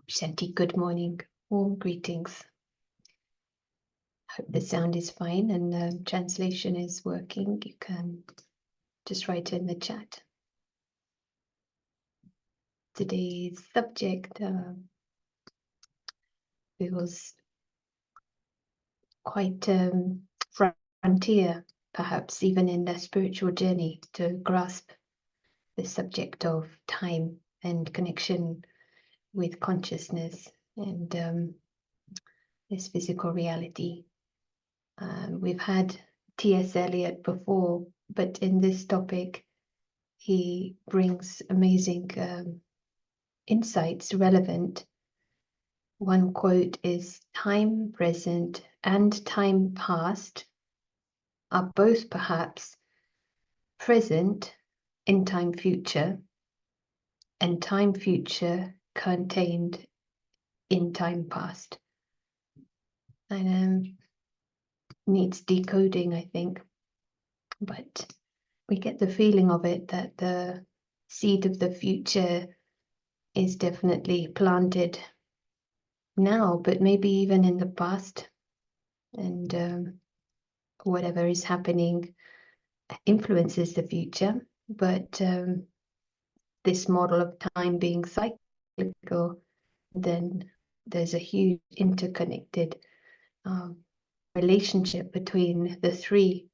Shanti, good morning. Warm greetings. Hope the sound is fine and the translation is working. You can just write in the chat. Today's subject feels quite frontier, perhaps even in the spiritual journey, to grasp the subject of time and connection with consciousness and this physical reality. We've had T.S. Eliot before, but in this topic, he brings amazing insights relevant. One quote is, "Time present and time past are both perhaps present in time future and time future contained in time past." And needs decoding, I think, but we get the feeling of it that the seed of the future is definitely planted now, but maybe even in the past, and whatever is happening influences the future. But this model of time being cyclical, then there's a huge interconnected relationship between the three.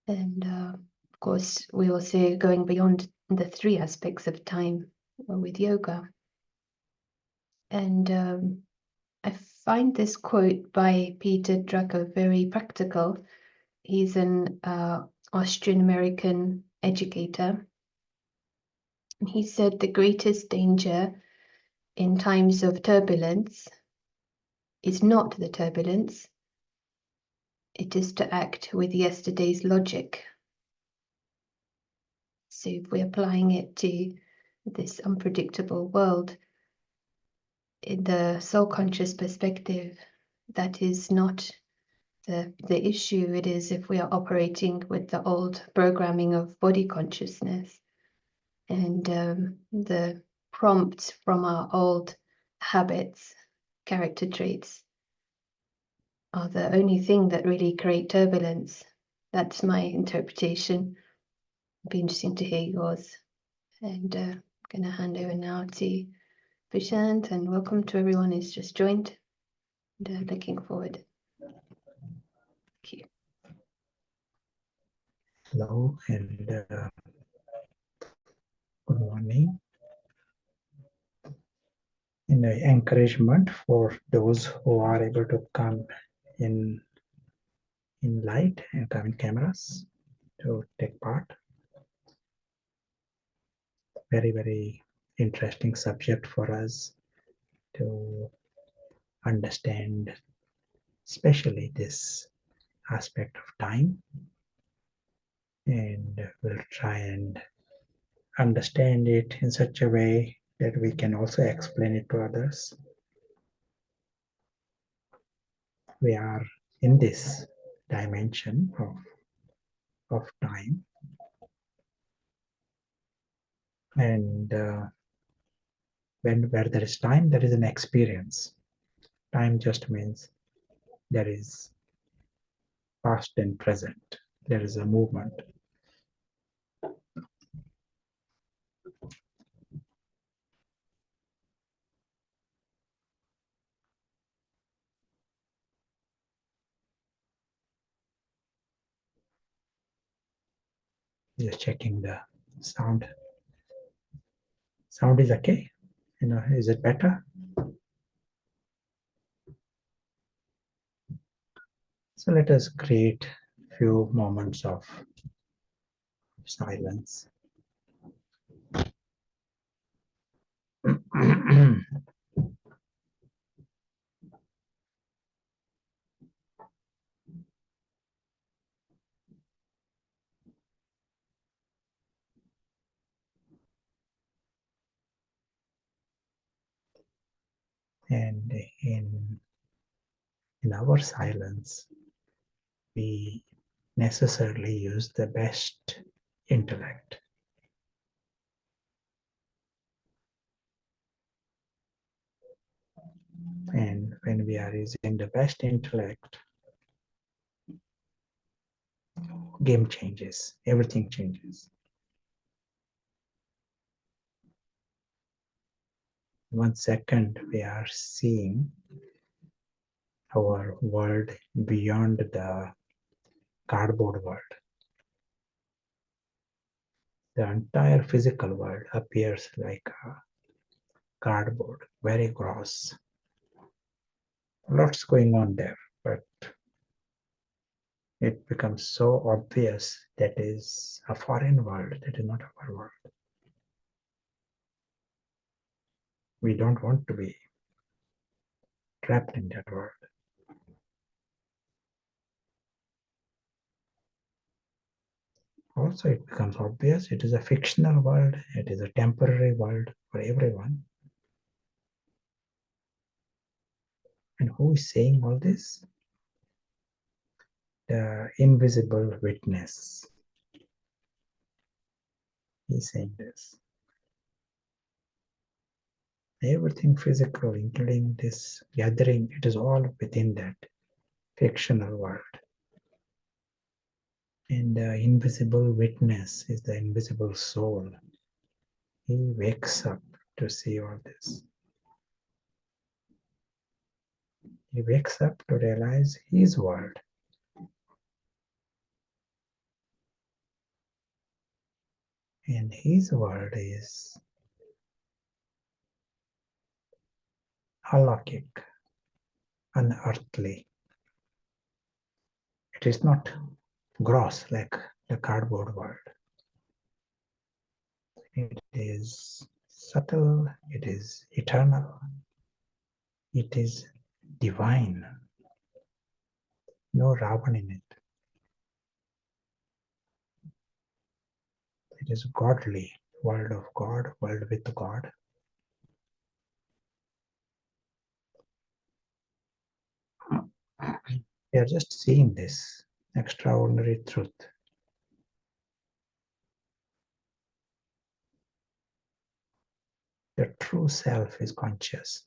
And of course, we also going beyond the three aspects of time with yoga. And I find this quote by Peter Drucker very practical. He's an Austrian-American educator. He said the greatest danger in times of turbulence is not the turbulence, it is to act with yesterday's logic. So if we're applying it to this unpredictable world, in the soul conscious perspective, that is not the issue. It is if we are operating with the old programming of body consciousness and the prompts from our old habits, character traits, are the only thing that really create turbulence. That's my interpretation. It'd be interesting to hear yours. And I'm going to hand over now to Prashant, and welcome to everyone who's just joined. And looking forward. Thank you. Hello and good morning. And encouragement for those who are able to come in light and come in cameras to take part. Very, very interesting subject for us to understand, especially this aspect of time. And we'll try and understand it in such a way that we can also explain it to others. We are in this dimension of time, and where there is time, there is an experience. Time just means there is past and present. There is a movement. Just checking the sound. Sound is okay? Is it better? So let us create a few moments of silence. And in our silence, we necessarily use the best intellect. And when we are using the best intellect, game changes, everything changes. 1 second, we are seeing our world beyond the cardboard world. The entire physical world appears like a cardboard, very gross. Lots going on there, but it becomes so obvious that is a foreign world, that is not our world. We don't want to be trapped in that world. Also, it becomes obvious it is a fictional world, it is a temporary world for everyone. And who is saying all this? The invisible witness. He's saying this. Everything physical, including this gathering, it is all within that fictional world. And the invisible witness is the invisible soul. He wakes up to see all this. He wakes up to realize his world. And his world is alaukic, unearthly. It is not gross like the cardboard world. It is subtle, it is eternal, it is divine. No Ravan in it. It is godly, world of God, world with God. We are just seeing this extraordinary truth. The true self is conscious.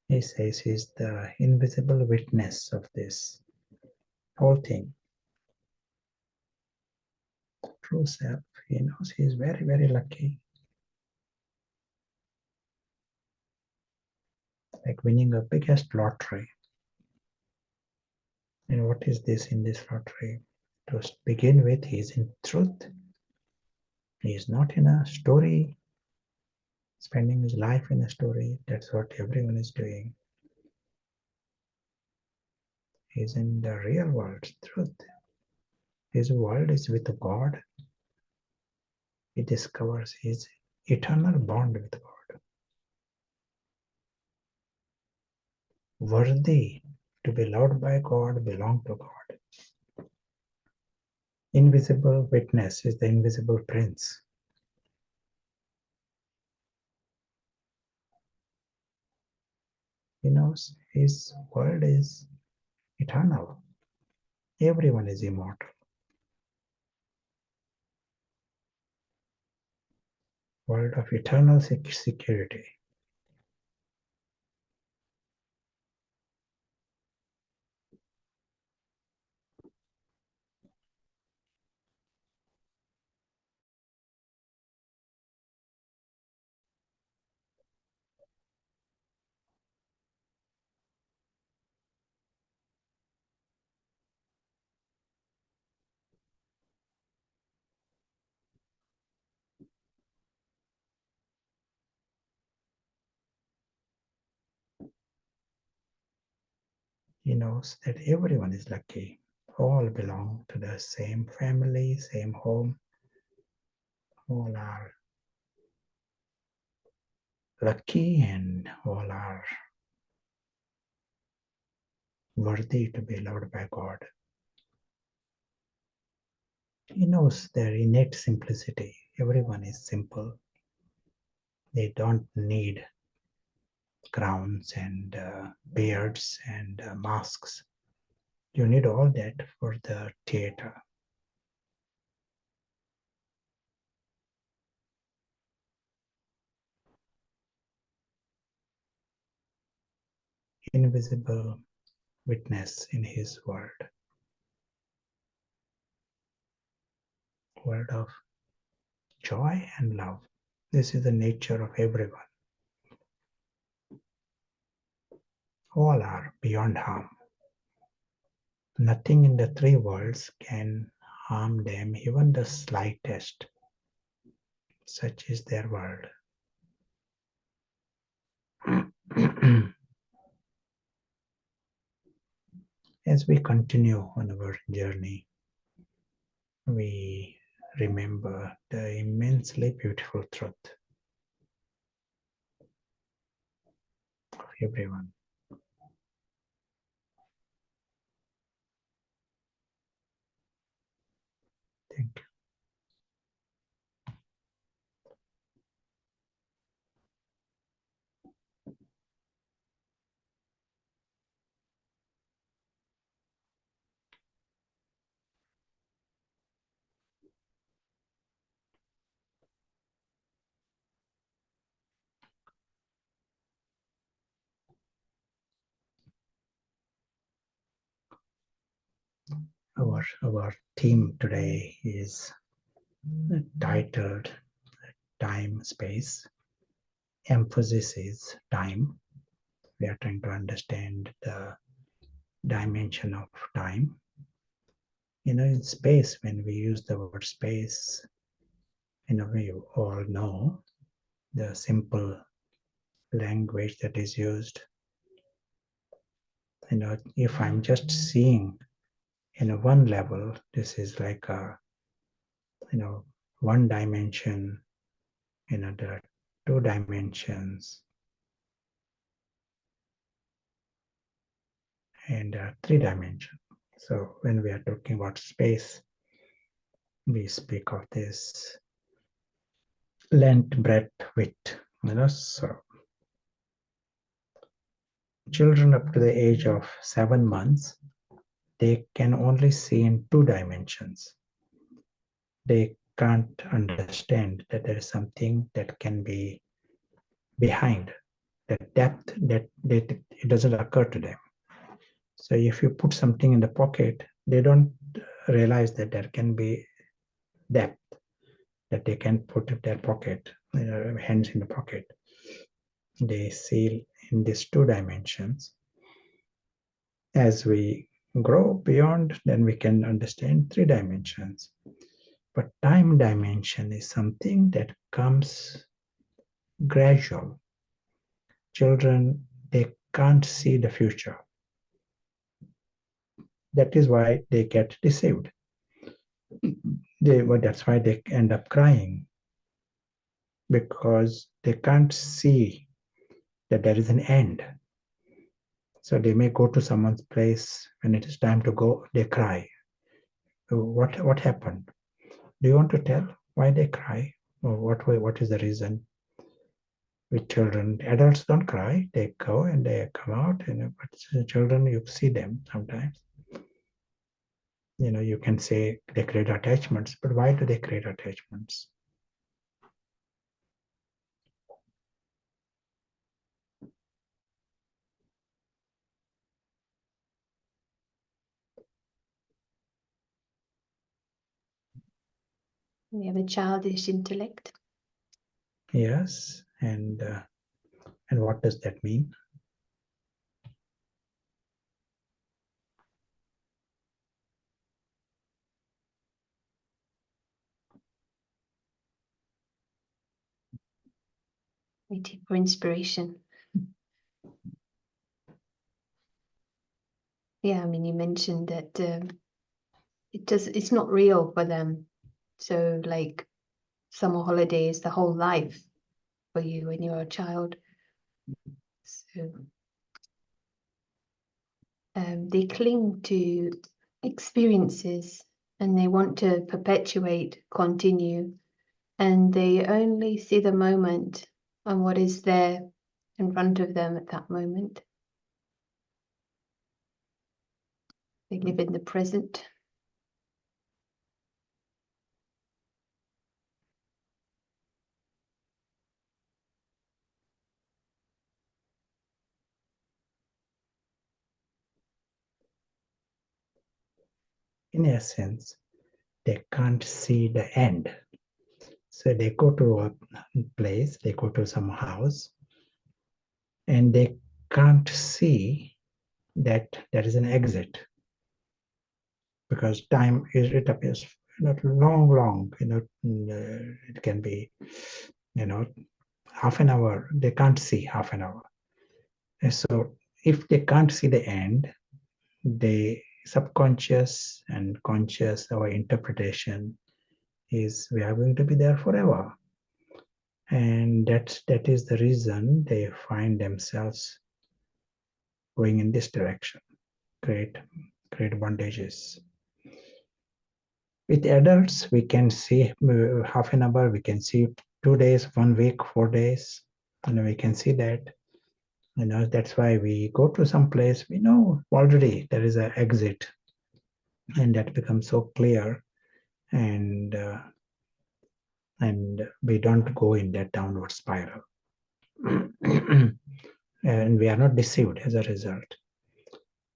He says he's the invisible witness of this whole thing. True self, he knows he's very, very lucky. Like winning a biggest lottery. And what is this in this lottery? To begin with, he is in truth. He is not in a story, spending his life in a story. That's what everyone is doing. He is in the real world, truth. His world is with God. He discovers his eternal bond with God. Worthy to be loved by God, belong to God. Invisible witness is the invisible prince. He knows his world is eternal. Everyone is immortal. World of eternal security. He knows that everyone is lucky. All belong to the same family, same home. All are lucky and all are worthy to be loved by God. He knows their innate simplicity. Everyone is simple. They don't need crowns and beards and masks. You need all that for the theater. invisible witness in his world of joy and love. This is the nature of everyone. All are beyond harm. Nothing in the three worlds can harm them, even the slightest. Such is their world. As we continue on our journey, we remember the immensely beautiful truth of everyone. Thank you. Our theme today is titled Time Space. Emphasis is time. We are trying to understand the dimension of time. In space, when we use the word space, we all know the simple language that is used. If I'm just seeing one level, this is like a one dimension, the two dimensions, and three dimension. So when we are talking about space, we speak of this length, breadth, width. So children up to the age of 7 months, they can only see in two dimensions. They can't understand that there is something that can be behind the depth that it doesn't occur to them. So if you put something in the pocket, they don't realize that there can be depth that they can put in their pocket, hands in the pocket. They see in these two dimensions. As we grow beyond, then we can understand three dimensions. But time dimension is something that comes gradual. Children, they can't see the future. That is why they get deceived. That's why they end up crying, because they can't see that there is an end. So they may go to someone's place when it is time to go, they cry. What happened? Do you want to tell why they cry? Or what is the reason? With children, adults don't cry. They go and they come out. But children, you see them sometimes. You can say they create attachments, but why do they create attachments? We have a childish intellect. Yes, and what does that mean? Waiting for inspiration. Yeah, I mean, you mentioned that it's not real for them. So like summer holiday is the whole life for you when you're a child. So they cling to experiences and they want to perpetuate, continue, and they only see the moment and what is there in front of them at that moment. They live in the present. in essence, they can't see the end. So they go to a place, they go to some house, and they can't see that there is an exit, because time is, it appears not long, it can be, half an hour. They can't see half an hour. And so if they can't see the end, the subconscious and conscious, our interpretation is we are going to be there forever. And that is the reason they find themselves going in this direction, create bondages. With adults, we can see half an hour, we can see 2 days, 1 week, 4 days, and we can see that. That's why we go to some place, we know already there is an exit, and that becomes so clear, and we don't go in that downward spiral. And we are not deceived as a result.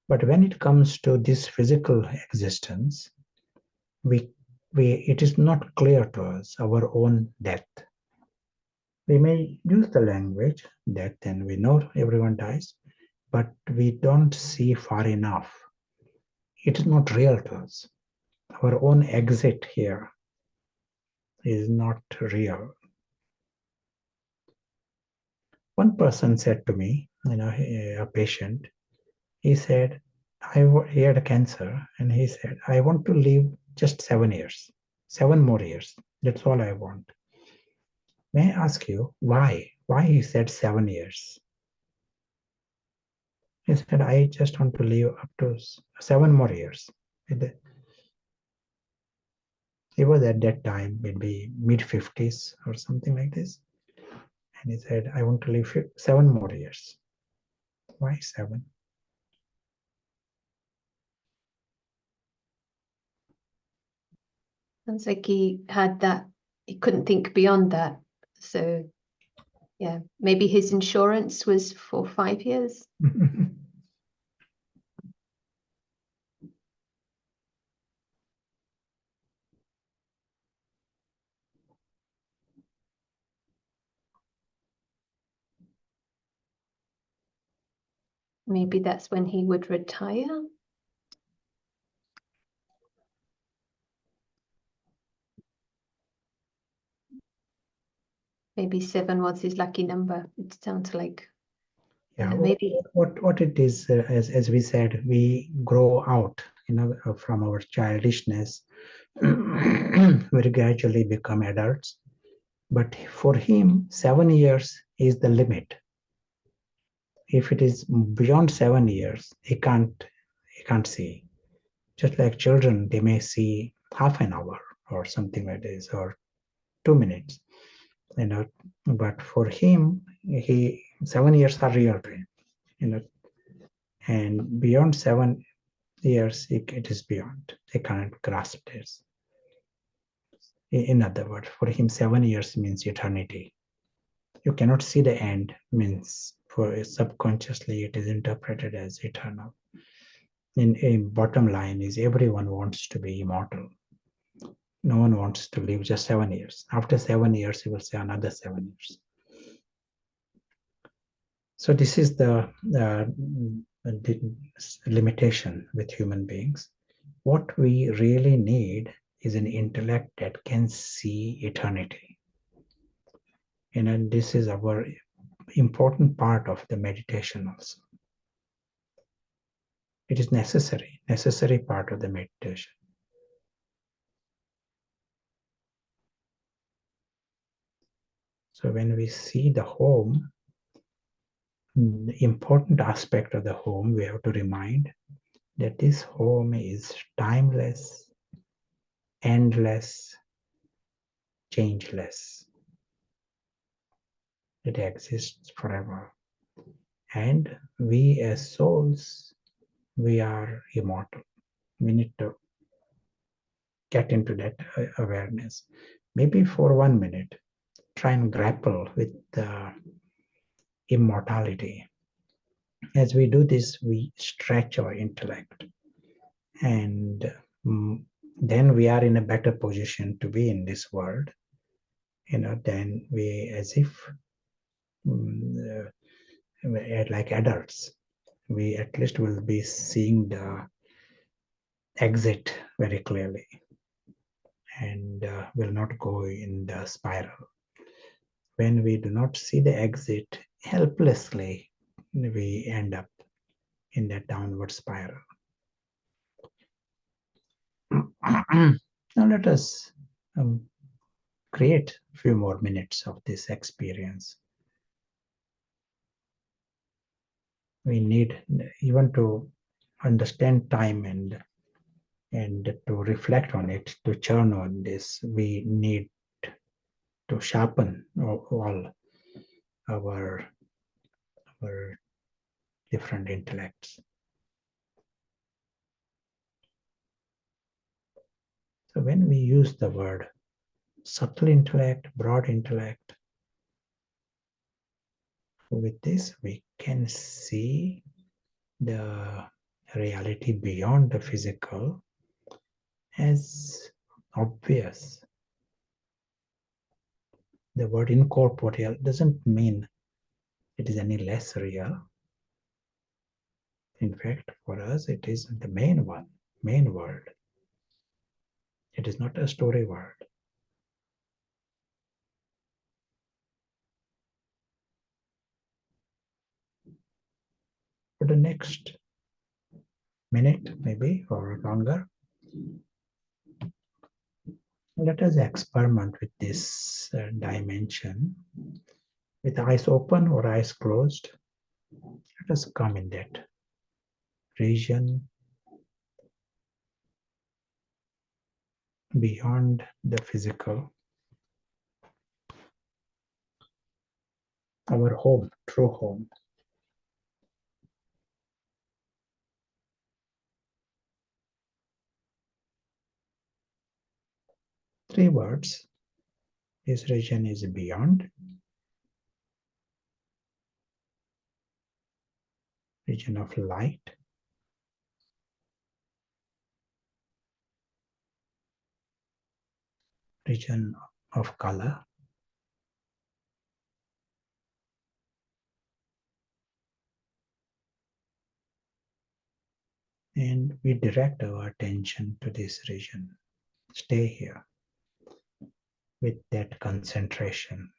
But when it comes to this physical existence, it is not clear to us our own death. We may use the language death, and we know everyone dies, but we don't see far enough. It is not real to us. Our own exit here is not real. One person said to me, a patient, he said, he had cancer, and he said, I want to live just 7 years, 7 more years. That's all I want. May I ask you why? Why he said 7 years? He said, I just want to live up to 7 more years. He was at that time, maybe mid-50s or something like this. And he said, I want to live 7 more years. Why 7? Sounds like he had that, he couldn't think beyond that. So yeah, maybe his insurance was for 5 years. Maybe that's when he would retire. Maybe 7 was his lucky number. It sounds like. Yeah, maybe. What it is, as we said, we grow out, from our childishness. We gradually become adults. But for him, 7 years is the limit. If it is beyond 7 years, he can't see. Just like children, they may see half an hour or something like this, or 2 minutes. But for him, 7 years are real to him. And beyond 7 years, it is beyond. They can't grasp this. In other words, for him, 7 years means eternity. You cannot see the end, means for subconsciously it is interpreted as eternal. In a bottom line is everyone wants to be immortal. No one wants to live just 7 years. After 7 years, he will say another 7 years. So this is the limitation with human beings. What we really need is an intellect that can see eternity. And this is our important part of the meditation also. It is necessary part of the meditation. So when we see the home, the important aspect of the home, we have to remind that this home is timeless, endless, changeless. It exists forever. And we as souls, we are immortal. We need to get into that awareness. Maybe for 1 minute, try and grapple with the immortality. As we do this, we stretch our intellect, and then we are in a better position to be in this world. Then we, as if like adults, we at least will be seeing the exit very clearly and will not go in the spiral. When we do not see the exit, helplessly we end up in that downward spiral. Now let us create a few more minutes of this experience. We need, even to understand time and to reflect on it, to churn on this, we need to sharpen all our different intellects. So when we use the word subtle intellect, broad intellect, with this we can see the reality beyond the physical as obvious. The word incorporeal doesn't mean it is any less real. In fact, for us, it is the main word. It is not a story word. For the next minute, maybe, or longer, let us experiment with this dimension with eyes open or eyes closed. Let us come in that region beyond the physical, our home, true home. Three words. This region is beyond, region of light, region of color, and we direct our attention to this region. Stay here with that concentration.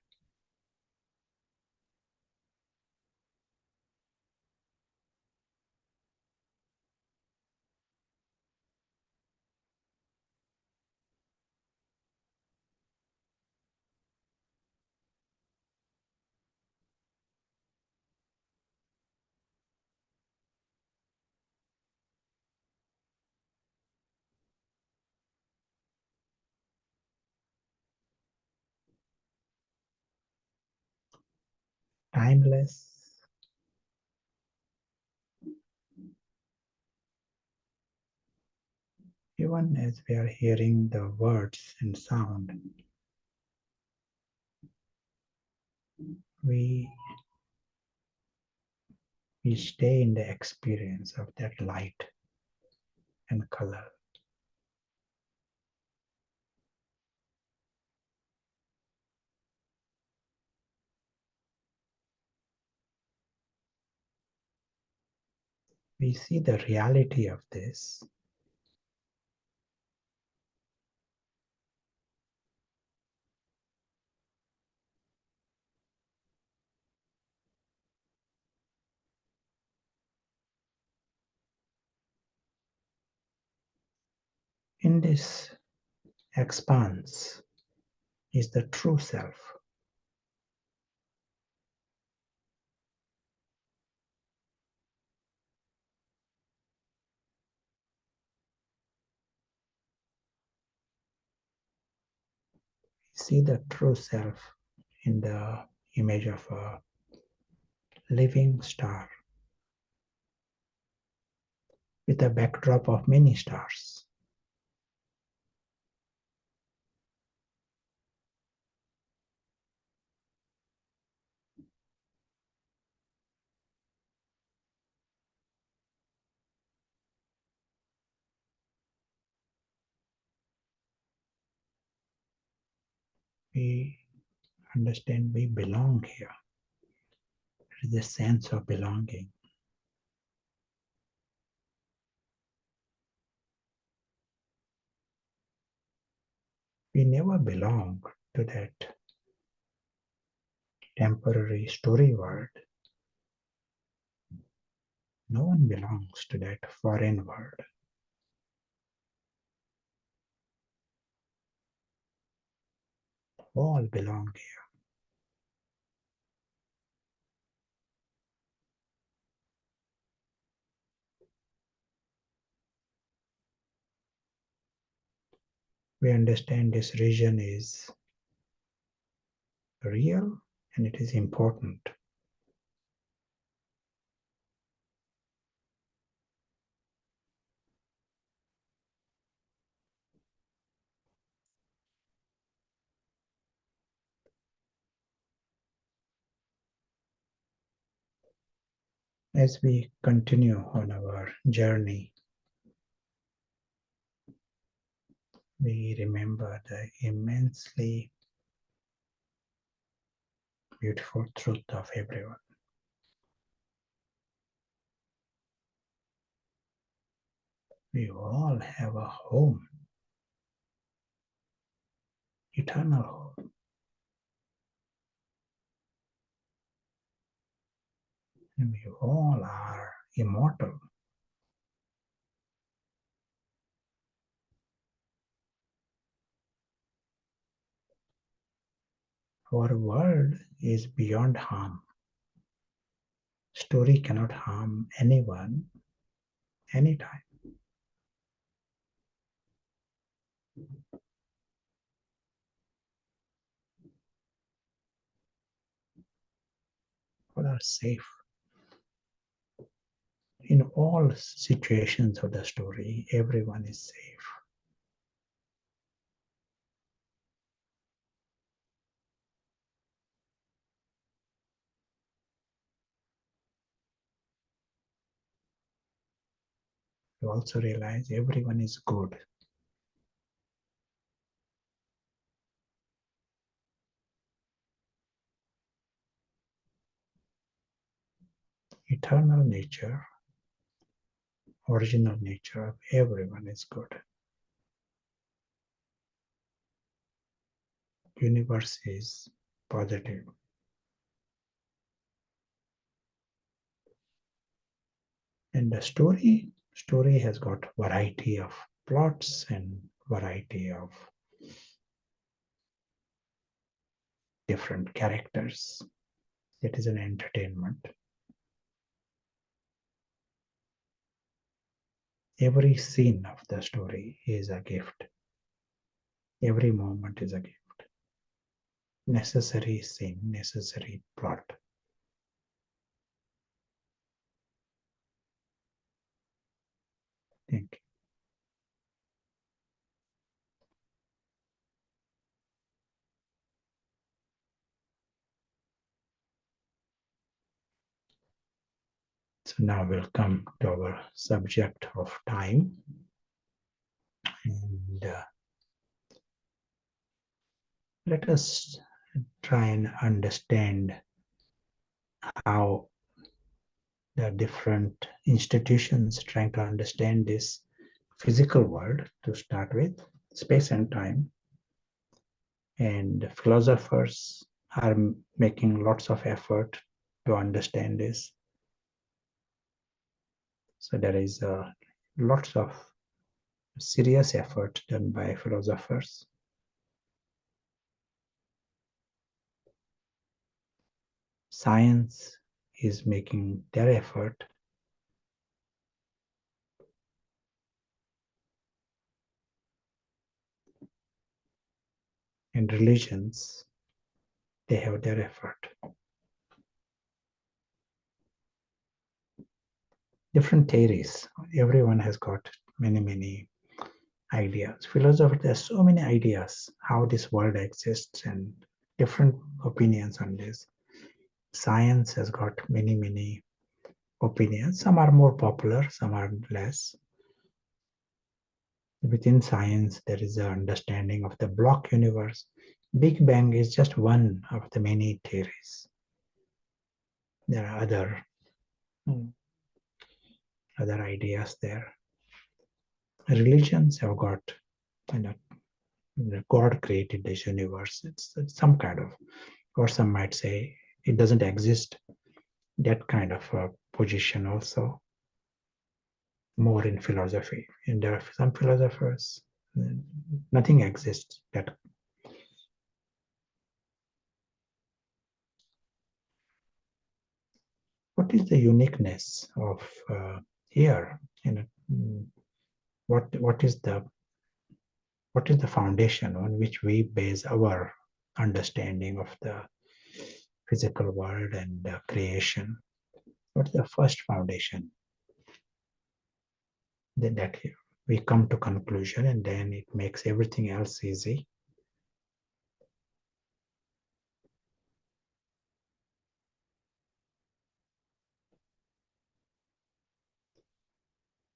Timeless, even as we are hearing the words and sound, we stay in the experience of that light and color. We see the reality of this. In this expanse is the true self. We see the true self in the image of a living star with a backdrop of many stars. we understand we belong here. There is a sense of belonging. We never belong to that temporary story world. No one belongs to that foreign world. All belong here. We understand this region is real and it is important. As we continue on our journey, we remember the immensely beautiful truth of everyone. We all have a home, eternal home. And we all are immortal. Our world is beyond harm. Story cannot harm anyone, anytime. All are safe. In all situations of the story, everyone is safe. You also realize everyone is good. Eternal nature, original nature of everyone is good. Universe is positive. And the story has got variety of plots and variety of different characters. It is an entertainment. Every scene of the story is a gift. Every moment is a gift. Necessary scene, necessary plot. Thank you. So now we'll come to our subject of time. And let us try and understand how the different institutions trying to understand this physical world to start with, space and time. And philosophers are making lots of effort to understand this. So there is lots of serious effort done by philosophers. Science is making their effort. And religions, they have their effort. Different theories. Everyone has got many ideas. Philosophers, there's so many ideas how this world exists and different opinions on this. Science has got many opinions. Some are more popular, some are less. Within science, there is an understanding of the block universe. Big Bang is just one of the many theories. There are mm, other ideas there. Religions have got, you know, God created this universe. It's some kind of, or some might say it doesn't exist. That kind of a position also, more in philosophy. And there are some philosophers, nothing exists. That what is the uniqueness of here? You know, what is the foundation on which we base our understanding of the physical world and creation? What's the first foundation? Then that we come to conclusion, and then it makes everything else easy.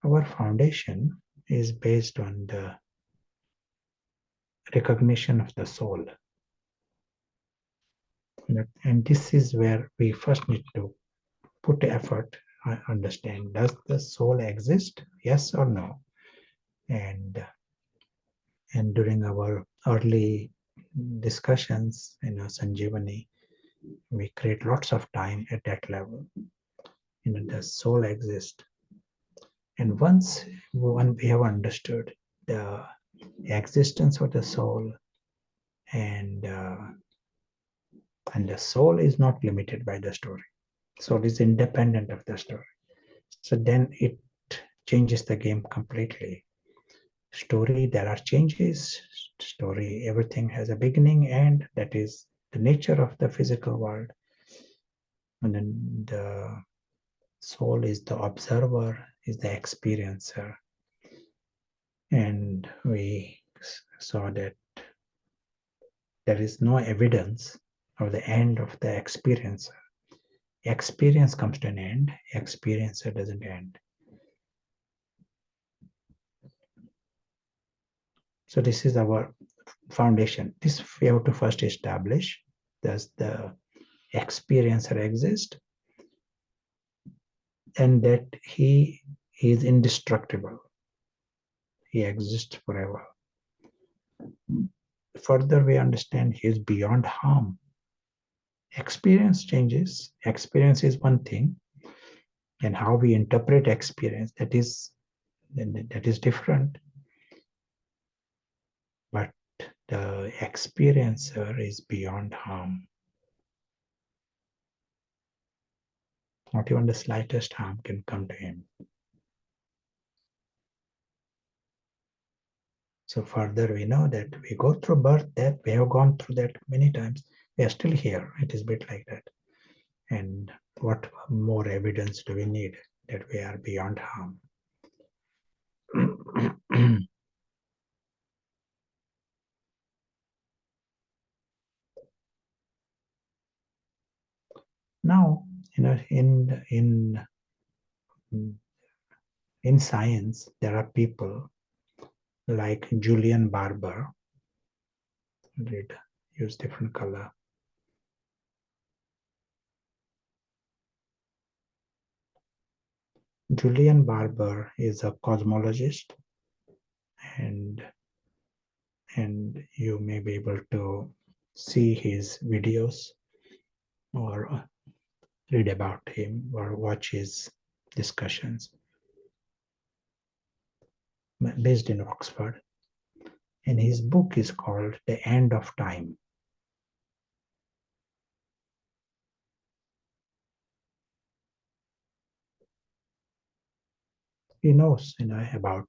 Our foundation is based on the recognition of the soul. And this is where we first need to put effort, understand, does the soul exist? Yes or no? And during our early discussions in Sanjeevani, we create lots of time at that level. Does soul exist? And when we have understood the existence of the soul, and the soul is not limited by the story, soul is independent of the story, so then it changes the game completely. Story, there are changes. Story, everything has a beginning, and that is the nature of the physical world. And then the soul is the observer, is the experiencer. And we saw that there is no evidence of the end of the experiencer. Experience comes to an end, experiencer doesn't end. So this is our foundation. This we have to first establish. Does the experiencer exist? And that he is indestructible. He exists forever. Further, we understand he is beyond harm. Experience changes. Experience is one thing, and how we interpret experience, that is different. But the experiencer is beyond harm. Not even the slightest harm can come to him. So further, we know that we go through birth, death. We have gone through that many times. We are still here. It is a bit like that. And what more evidence do we need that we are beyond harm? Now, in science, there are people like Julian Barber. Did use different color. Julian Barber is a cosmologist, and you may be able to see his videos or read about him or watch his discussions, based in Oxford. And his book is called The End of Time. He knows, about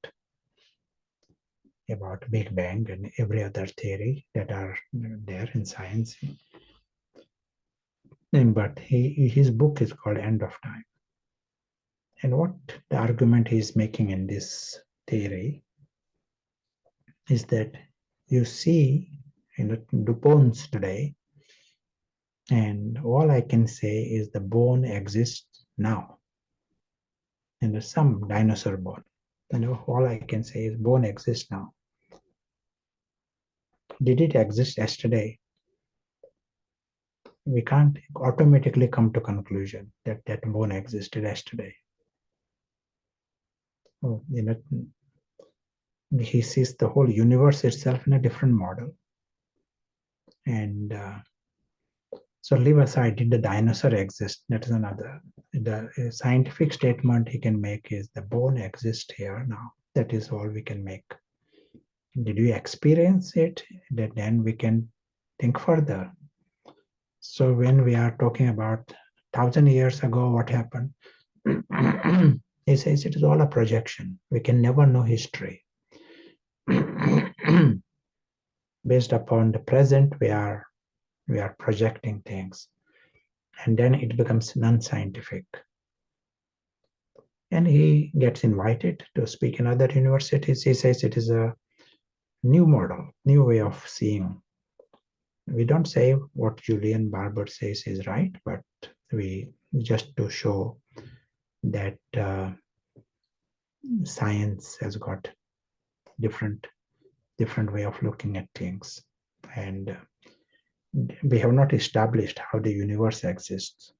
Big Bang and every other theory that are there in science. But his book is called End of Time. And what the argument he's making in this theory is that you see the bones today, and all I can say is the bone exists now. And there's some dinosaur bone. All I can say is bone exists now. did it exist yesterday? We can't automatically come to conclusion that that bone existed yesterday. Oh, he sees the whole universe itself in a different model. And so leave aside, did the dinosaur exist? That is another. The scientific statement he can make is the bone exists here now. That is all we can make. Did we experience it? That then we can think further. So when we are talking about 1,000 years ago, what happened? He says it is all a projection. We can never know history. Based upon the present, we are projecting things, and then it becomes non-scientific. And he gets invited to speak in other universities. He says it is a new model, new way of seeing. We don't say what Julian Barber says is right, but we just to show that science has got different way of looking at things, and we have not established how the universe exists.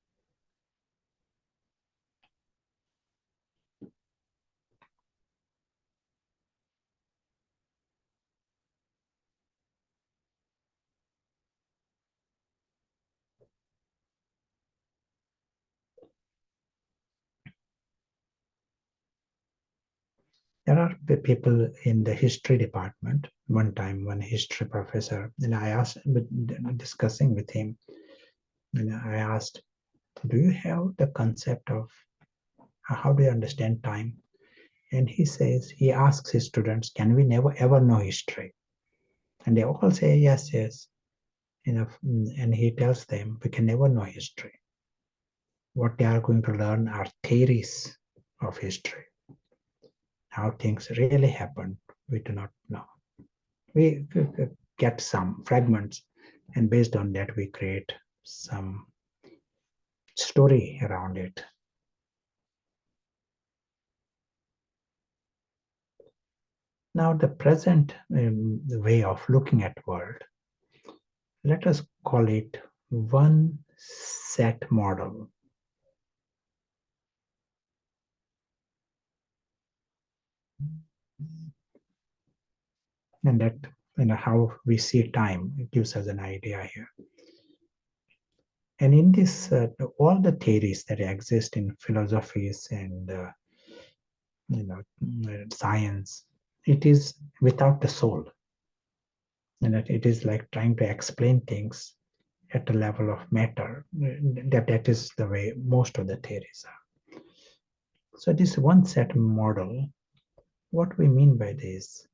There are people in the history department. One time, one history professor, and I asked, discussing with him, and I asked, do you have the concept of how do you understand time? And he says, he asks his students, can we never ever know history? And they all say, yes, yes. And he tells them, we can never know history. What they are going to learn are theories of history. How things really happened, we do not know. We get some fragments, and based on that, we create some story around it. Now, the present way of looking at world, let us call it one set model. And that, how we see time, it gives us an idea here. And in this, all the theories that exist in philosophies and science, it is without the soul, and that it is like trying to explain things at a level of matter. That is the way most of the theories are. So this one set model, what we mean by this,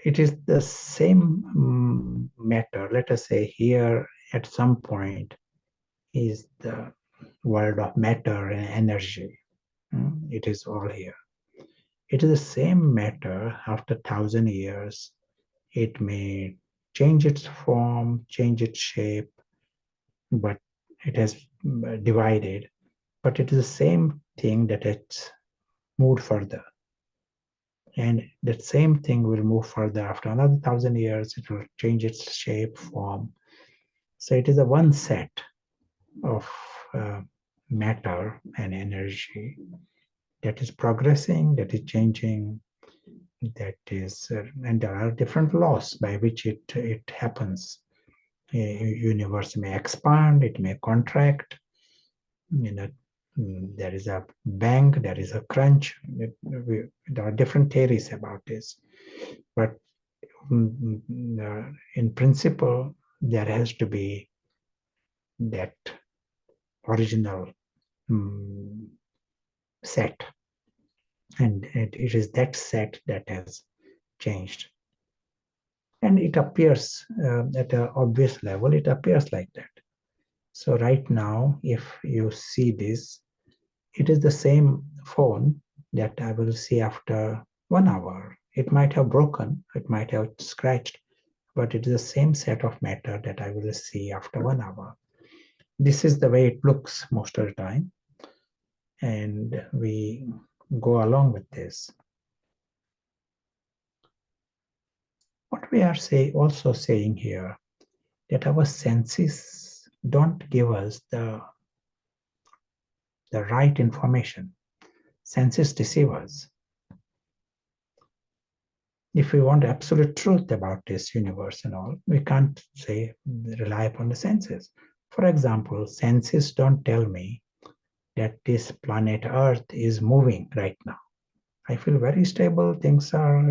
it is the same matter. Let us say here at some point is the world of matter and energy. It is all here. It is the same matter after 1,000 years. It may change its form, change its shape, but it has divided. But it is the same thing that it's moved further. And that same thing will move further after another 1,000 years. It will change its shape, form. So it is a one set of matter and energy that is progressing, that is changing, that is, and there are different laws by which it happens. A universe may expand, it may contract. There is a bang, there is a crunch. There are different theories about this, but in principle, there has to be that original set, and it is that set that has changed. And it appears at an obvious level, it appears like that. So right now, if you see this, it is the same phone that I will see after 1 hour. It might have broken, it might have scratched, but it is the same set of matter that I will see after 1 hour. This is the way it looks most of the time, and we go along with this. What we are also saying here, that our senses don't give us the right information. Senses deceive us. If we want absolute truth about this universe and all, we can't say rely upon the senses. For example, senses don't tell me that this planet Earth is moving right now. I feel very stable. Things are,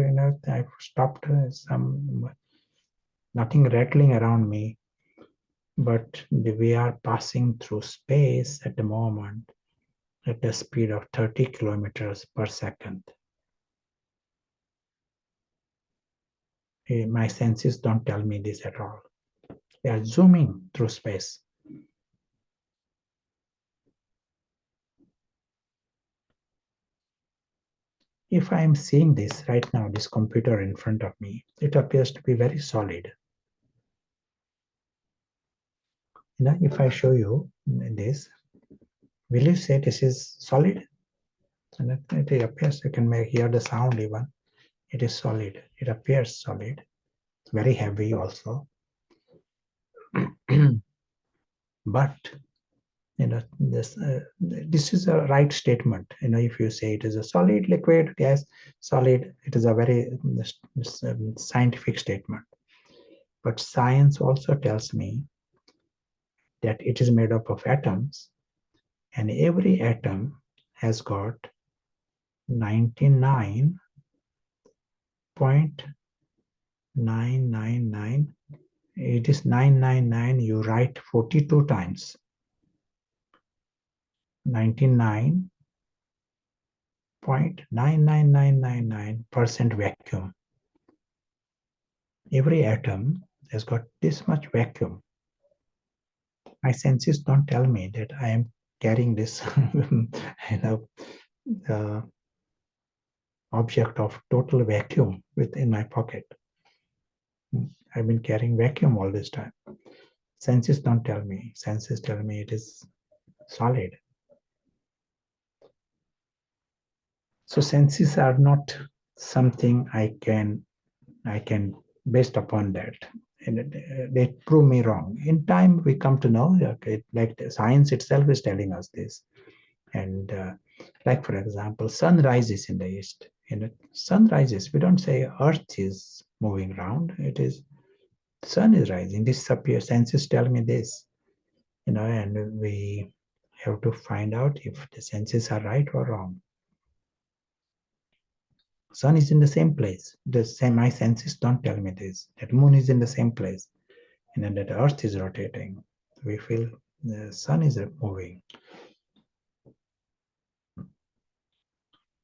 I've stopped nothing rattling around me. But we are passing through space at the moment at the speed of 30 kilometers per second. My senses don't tell me this at all. They are zooming through space. If I am seeing this right now, this computer in front of me, it appears to be very solid. If I show you this, will you say this is solid? And it appears, you can hear the sound even. It is solid. It appears solid. It's very heavy also. But this is a right statement. If you say it is a solid, liquid, gas, solid, it is a very scientific statement. But science also tells me that it is made up of atoms, and every atom has got 99.999. It is 999. You write 42 times. 99.99999% vacuum. Every atom has got this much vacuum. My senses don't tell me that I am carrying this object of total vacuum within my pocket. I've been carrying vacuum all this time. Senses don't tell me. Senses tell me it is solid. So senses are not something I can based upon that, and they prove me wrong. In time, we come to know, okay, like science itself is telling us this. And like, for example, sun rises in the east. Sun rises. We don't say Earth is moving around. It is sun is rising. This appears. Senses tell me this. And we have to find out if the senses are right or wrong. Sun is in the same place. My senses don't tell me this. That moon is in the same place, and then that Earth is rotating. We feel the sun is moving.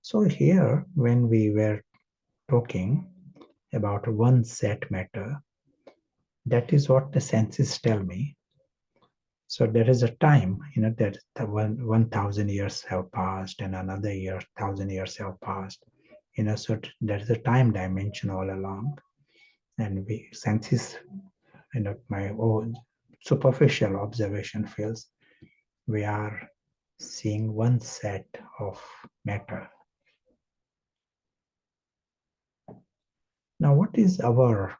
So here, when we were talking about one set matter, that is what the senses tell me. So there is a time, that 1,000 years have passed, and another 1,000 years have passed. So there is a time dimension all along, and we senses, my own superficial observation feels we are seeing one set of matter. Now, what is our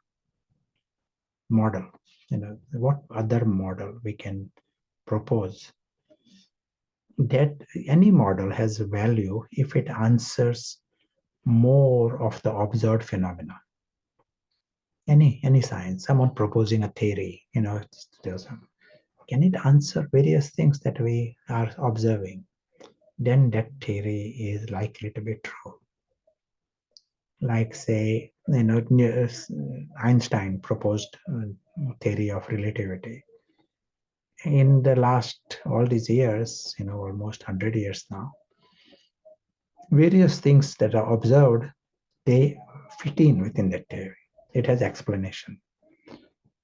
model? What other model we can propose? That any model has value if it answers more of the observed phenomena. Any science, someone proposing a theory, can it answer various things that we are observing? Then that theory is likely to be true. Like, say, Einstein proposed theory of relativity. In the last all these years, almost 100 years now, various things that are observed, they fit in within that theory. It has explanation.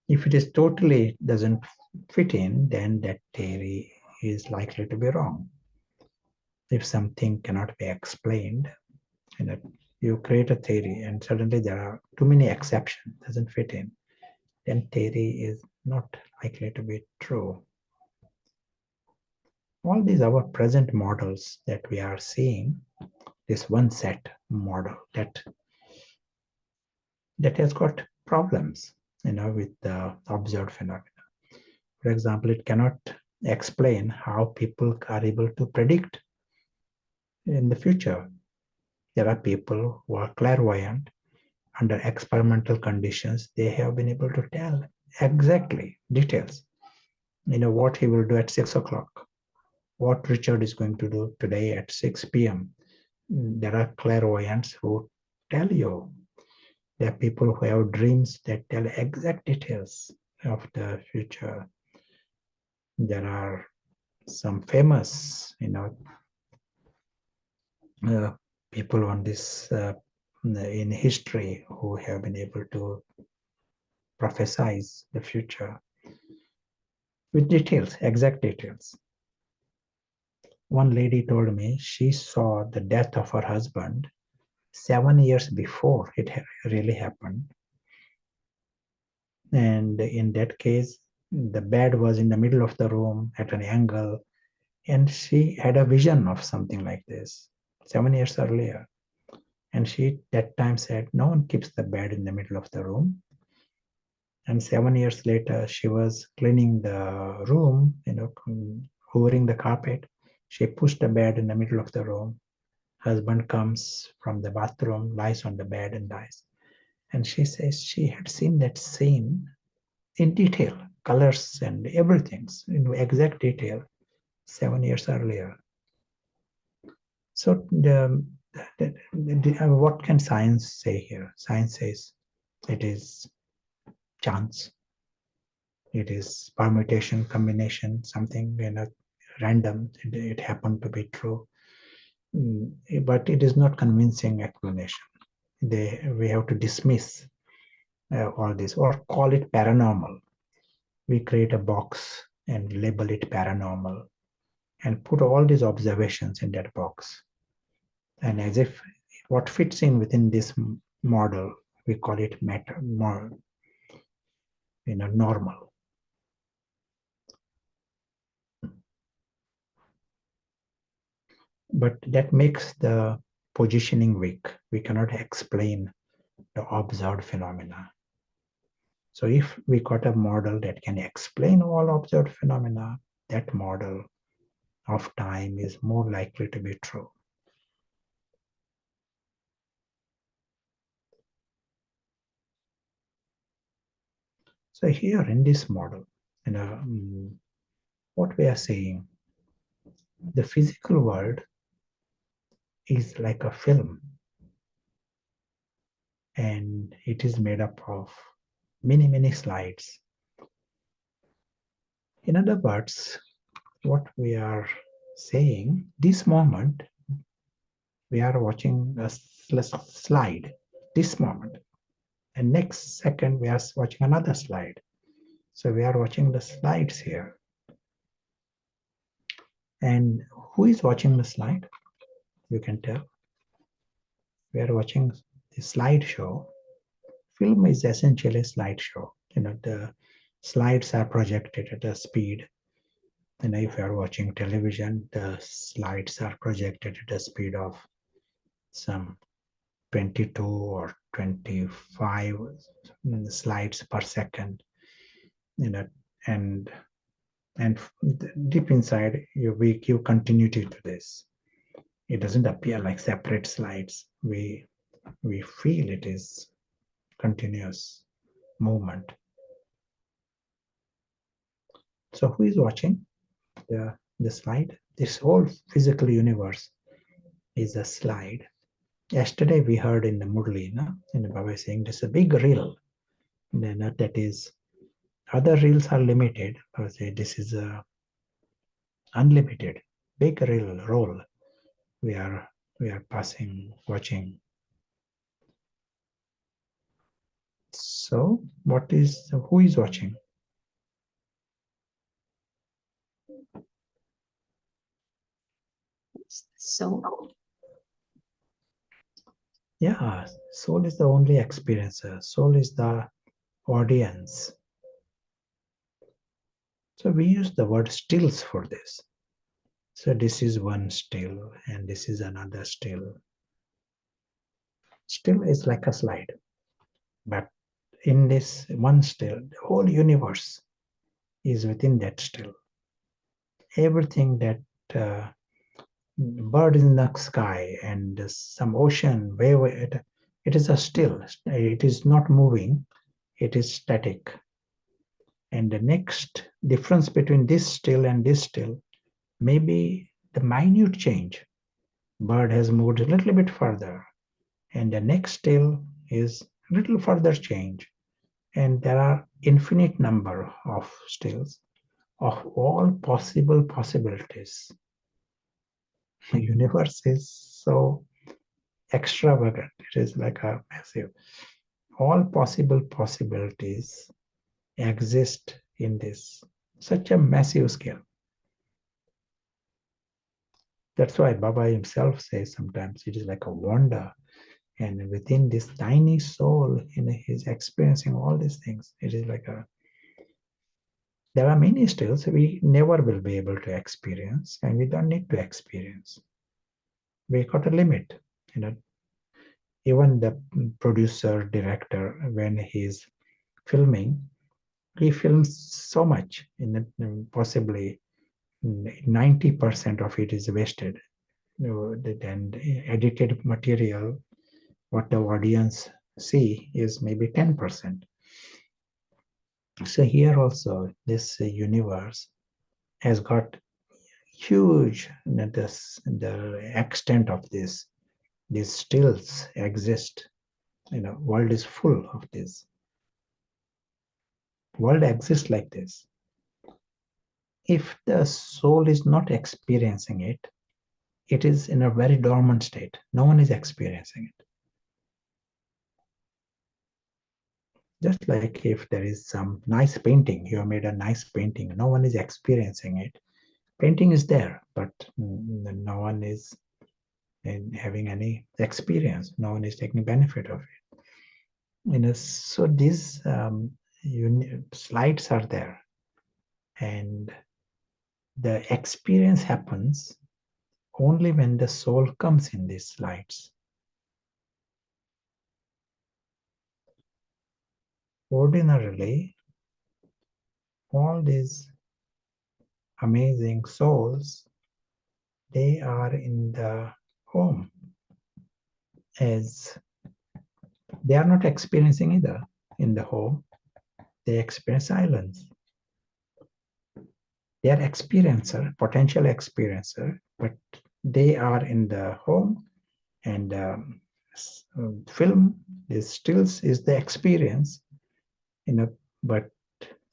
If it is totally doesn't fit in, then that theory is likely to be wrong. If something cannot be explained, you create a theory and suddenly there are too many exceptions, doesn't fit in, then theory is not likely to be true. All these our present models that we are seeing, this one set model that has got problems, with the observed phenomena. For example, it cannot explain how people are able to predict in the future. There are people who are clairvoyant under experimental conditions. They have been able to tell exactly details, what he will do at 6 o'clock, what Richard is going to do today at 6 p.m. There are clairvoyants who tell you. There are people who have dreams that tell exact details of the future. There are some famous, uh, people on this in history who have been able to prophesize the future with details, exact details. One lady told me she saw the death of her husband 7 years before it really happened. And in that case, the bed was in the middle of the room at an angle, and she had a vision of something like this 7 years earlier. And she that time said, no one keeps the bed in the middle of the room. And 7 years later, she was cleaning the room, hoovering the carpet. She pushed the bed in the middle of the room. Husband comes from the bathroom, lies on the bed and dies. And she says she had seen that scene in detail, colors and everything, in exact detail, 7 years earlier. So what can science say here? Science says it is chance, it is permutation, combination, something random. It happened to be true, but it is not convincing explanation. We have to dismiss all this or call it paranormal. We create a box and label it paranormal and put all these observations in that box. And as if what fits in within this model, we call it normal. But that makes the positioning weak. We cannot explain the observed phenomena. So if we got a model that can explain all observed phenomena, that model of time is more likely to be true. So here in this model, what we are saying, the physical world is like a film, and it is made up of many, many slides. In other words, what we are saying, this moment, we are watching a slide, this moment. And next second, we are watching another slide. So we are watching the slides here. And who is watching the slide? You can tell. We are watching the slideshow. Film is essentially a slideshow. The slides are projected at a speed. And if you are watching television, the slides are projected at a speed of some 22 or 25 slides per second. And deep inside, we give continuity to this. It doesn't appear like separate slides. We feel it is continuous movement. So who is watching the slide? This whole physical universe is a slide. Yesterday we heard in the Murli, in the Baba saying there's a big reel. That is, other reels are limited. I would say this is a unlimited big reel roll. We are passing, watching. So who is watching? So, Yeah, soul is the only experiencer. Soul is the audience. So we use the word stills for this. So this is one still and this is another still. Still is like a slide, but in this one still, the whole universe is within that still. Everything that bird in the sky and some ocean wave, it is a still. It is not moving. It is static. And the next difference between this still and this still may be the minute change. Bird has moved a little bit further, and the next still is a little further change. And there are infinite number of stills of all possible possibilities. The universe is so extravagant. It is like a massive. All possible possibilities exist in this such a massive scale. That's why Baba himself says sometimes it is like a wonder. And within this tiny soul, he's experiencing all these things. It is like a. There are many stills we never will be able to experience, and we don't need to experience. We got a limit. You know, even the producer, director, when he's filming, he films so much, possibly 90% of it is wasted. And edited material, what the audience see is maybe 10%. So here also, this universe has got huge, the extent of this, these stills exist. World is full of this. World exists like this. If the soul is not experiencing it, it is in a very dormant state. No one is experiencing it. Just like if there is some nice painting, you have made a nice painting, no one is experiencing it. Painting is there, but no one is having any experience. No one is taking benefit of it. So these slides are there, and the experience happens only when the soul comes in these slides. Ordinarily, all these amazing souls, they are in the home, as they are not experiencing either in the home. They experience silence. They are experiencer, potential experiencer, but they are in the home, and film is stills is the experience, but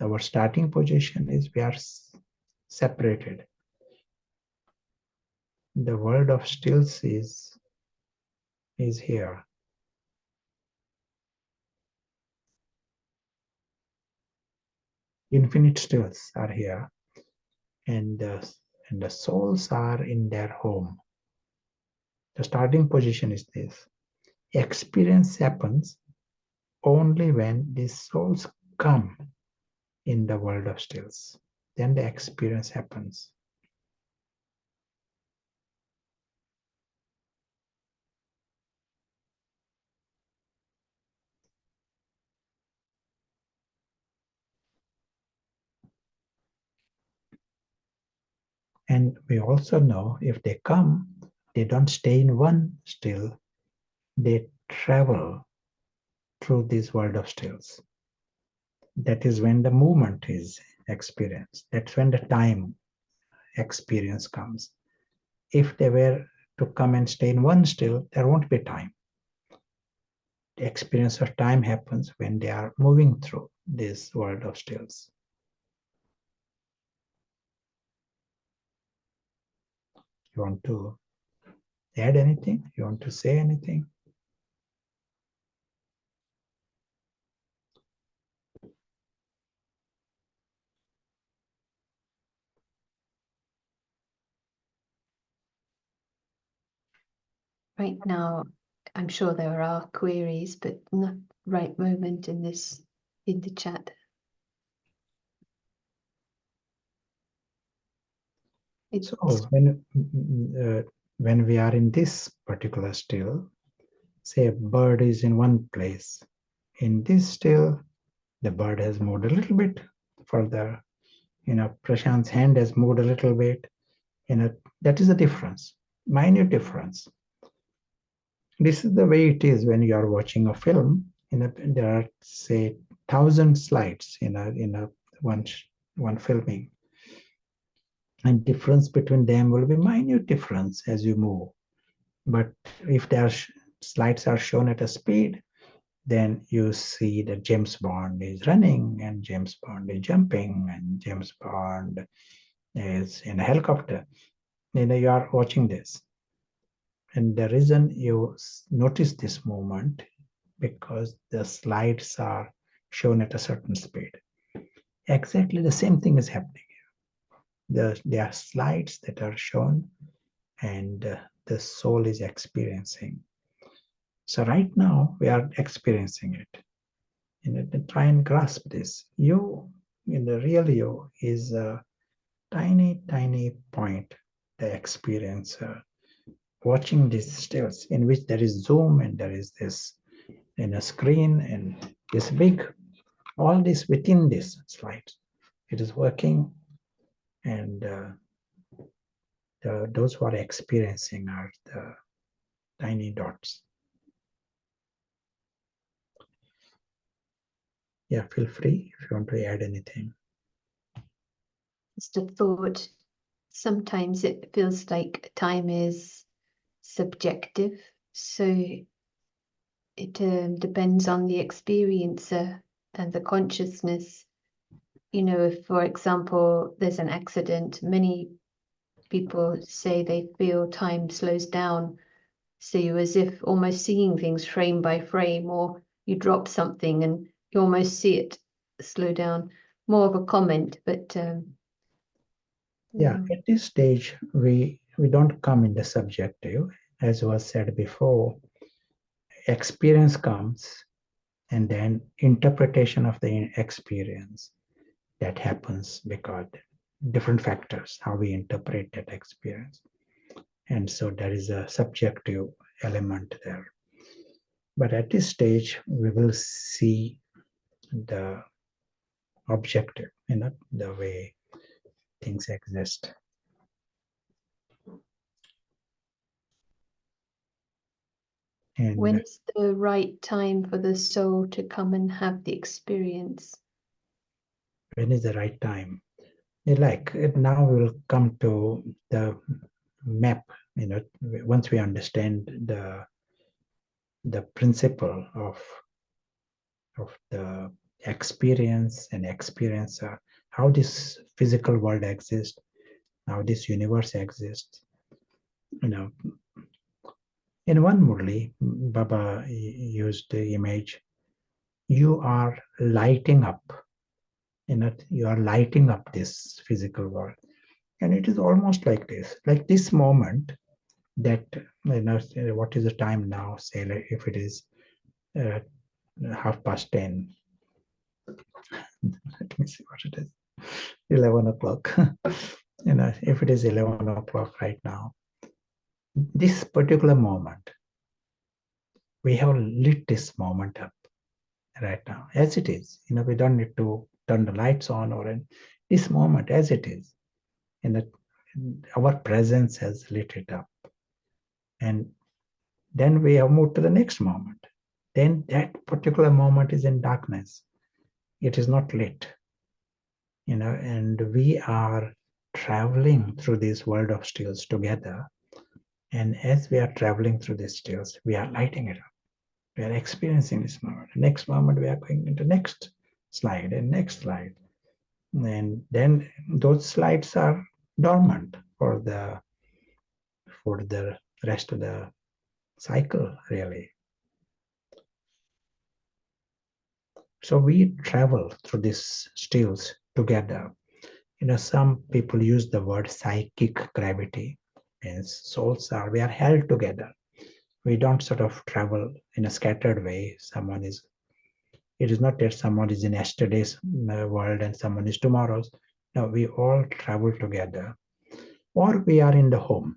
our starting position is we are separated. The world of stills is here. Infinite stills are here, and the souls are in their home. The starting position is this. Experience happens only when these souls come in the world of stills. Then the experience happens. And we also know if they come, they don't stay in one still, they travel through this world of stills. That is when the movement is experienced. That's when the time experience comes. If they were to come and stay in one still, there won't be time. The experience of time happens when they are moving through this world of stills. You want to add anything? You want to say anything? Right now, I'm sure there are queries, but not right moment in the chat. So when we are in this particular still, say a bird is in one place, In this still, the bird has moved a little bit further. Prashant's hand has moved a little bit. That is the difference, minute difference. This is the way it is when you are watching a film. There are, say, 1,000 slides in a one filming, and difference between them will be minute difference as you move. But if their slides are shown at a speed, then you see that James Bond is running and James Bond is jumping and James Bond is in a helicopter. You are watching this. And the reason you notice this movement, because the slides are shown at a certain speed. Exactly the same thing is happening here. There are slides that are shown and the soul is experiencing. So right now we are experiencing it. Try and grasp this. You, in the real you, is a tiny, tiny point, the experiencer, watching these stills in which there is zoom and there is this in a screen and this big, all this within this slide. It is working, and those who are experiencing are the tiny dots. Yeah, feel free if you want to add anything. Just a thought. Sometimes it feels like time is subjective, so it depends on the experiencer and the consciousness. If, for example, there's an accident, many people say they feel time slows down. So you're as if almost seeing things frame by frame, or you drop something and you almost see it slow down. More of a comment, but Yeah, at this stage, we don't come in the subjective, as was said before. Experience comes, and then interpretation of the experience that happens because different factors, how we interpret that experience. And so there is a subjective element there. But at this stage, we will see the objective, the way things exist. And when is the right time for the soul to come and have the experience? when is the right time? Like now we will come to the map. Once we understand the principle of the experience and experiencer, how this physical world exists, how this universe exists. In one Murli, Baba used the image, you are lighting up, you are lighting up this physical world. And it is almost like this moment that, what is the time now? Say, like if it is 10:30, let me see what it is, 11 o'clock. If it is 11 o'clock right now, this particular moment, we have lit this moment up right now as it is. We don't need to turn the lights on or in this moment as it is. Our presence has lit it up. And then we have moved to the next moment. Then that particular moment is in darkness. It is not lit. And we are traveling through this world of stills together. And as we are traveling through these stills, we are lighting it up. We are experiencing this moment. The next moment, we are going into next slide and next slide. And then those slides are dormant for the rest of the cycle, really. So we travel through these stills together. Some people use the word psychic gravity. Means souls we are held together. We don't sort of travel in a scattered way. It is not that someone is in yesterday's world and someone is tomorrow's. No, we all travel together. Or we are in the home.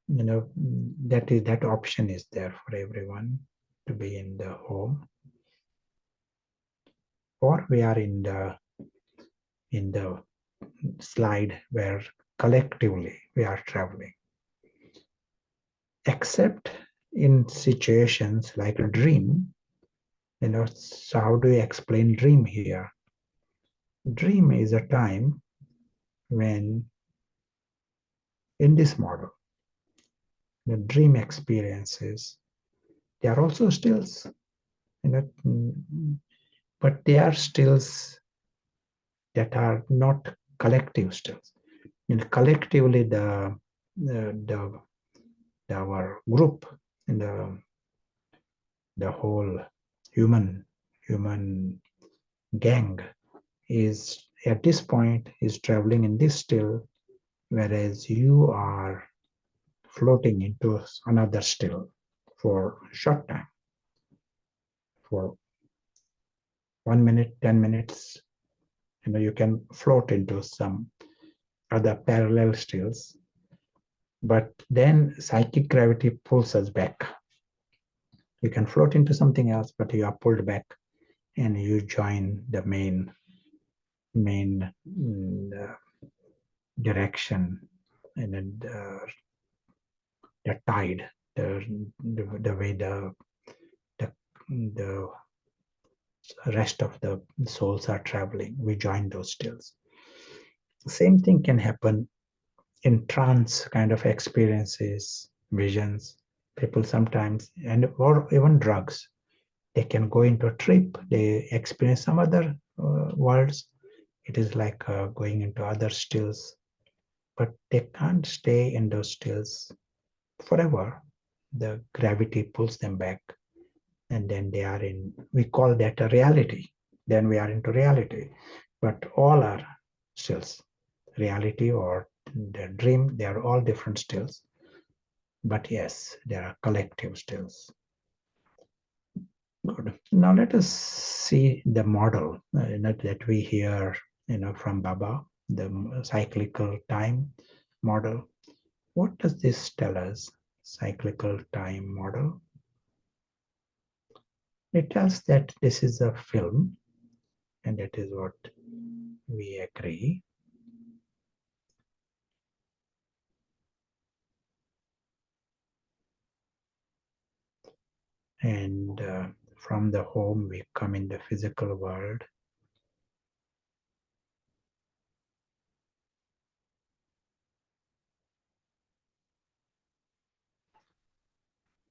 That option is there for everyone to be in the home. or we are in the slide where collectively we are traveling. Except in situations like a dream, so how do you explain dream here? Dream is a time when, in this model, the dream experiences, they are also stills, but they are stills that are not collective stills. Collectively, our group and the whole human gang is at this point is traveling in this still, whereas you are floating into another still for a short time, for 1 minute, 10 minutes. You can float into some other parallel stills, but then psychic gravity pulls us back. You can float into something else, but you are pulled back and you join the main direction, and then the tide, the way the rest of the souls are traveling. We join those stills. The same thing can happen in trance kind of experiences, visions. People sometimes, or even drugs, they can go into a trip, they experience some other worlds. It is like going into other stills, but they can't stay in those stills forever. The gravity pulls them back, and then they are in, we call that a reality. Then we are into reality, but all are stills. Reality or the dream, they are all different stills. But yes, there are collective stills. Good. Now let us see the model that we hear, from Baba, the cyclical time model. What does this tell us? Cyclical time model. It tells that this is a film, and that is what we agree. And from the home, we come in the physical world.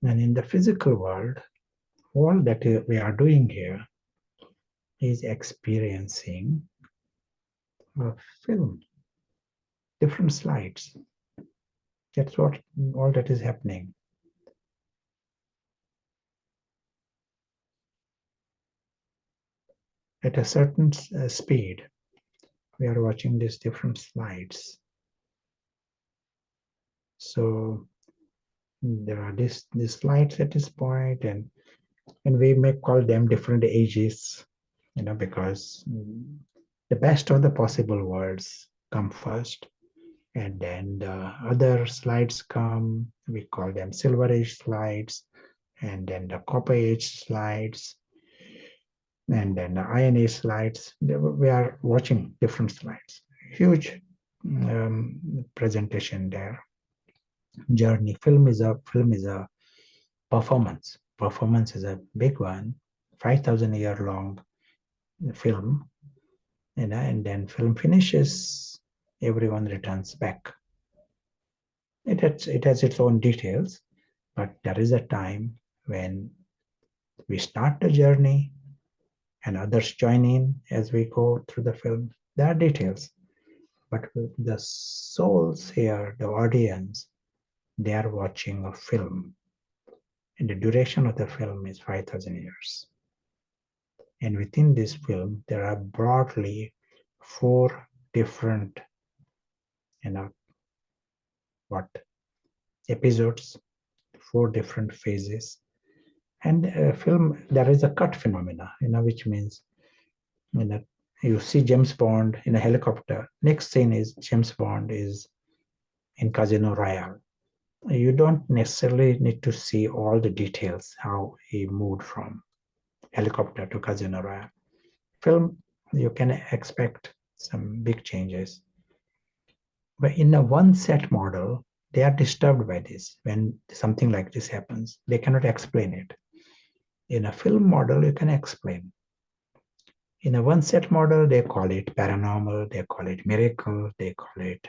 And in the physical world, all that we are doing here is experiencing a film, different slides. That's what all that is happening. At a certain speed, we are watching these different slides. So there are these slides at this point, and we may call them different ages, because the best of the possible worlds come first, and then the other slides come. We call them Silver Age slides, and then the Copper Age slides, and then the Iron Age slides. We are watching different slides. Huge presentation there. Journey. Film is a performance. Performance is a big one. 5,000-year long film, and then film finishes. Everyone returns back. It has its own details, but there is a time when we start the journey and others join in as we go through the film. There are details, but the souls here, the audience, they are watching a film, and the duration of the film is 5,000 years. And within this film, there are broadly 4 different, episodes, 4 different phases. And film, there is a cut phenomena, which means, you see James Bond in a helicopter. Next scene is James Bond is in Casino Royale. You don't necessarily need to see all the details, how he moved from helicopter to Casino Royale. film, you can expect some big changes. But in a one set model, they are disturbed by this. When something like this happens, they cannot explain it. In a film model, you can explain. In a one set model, they call it paranormal, they call it miracle, they call it,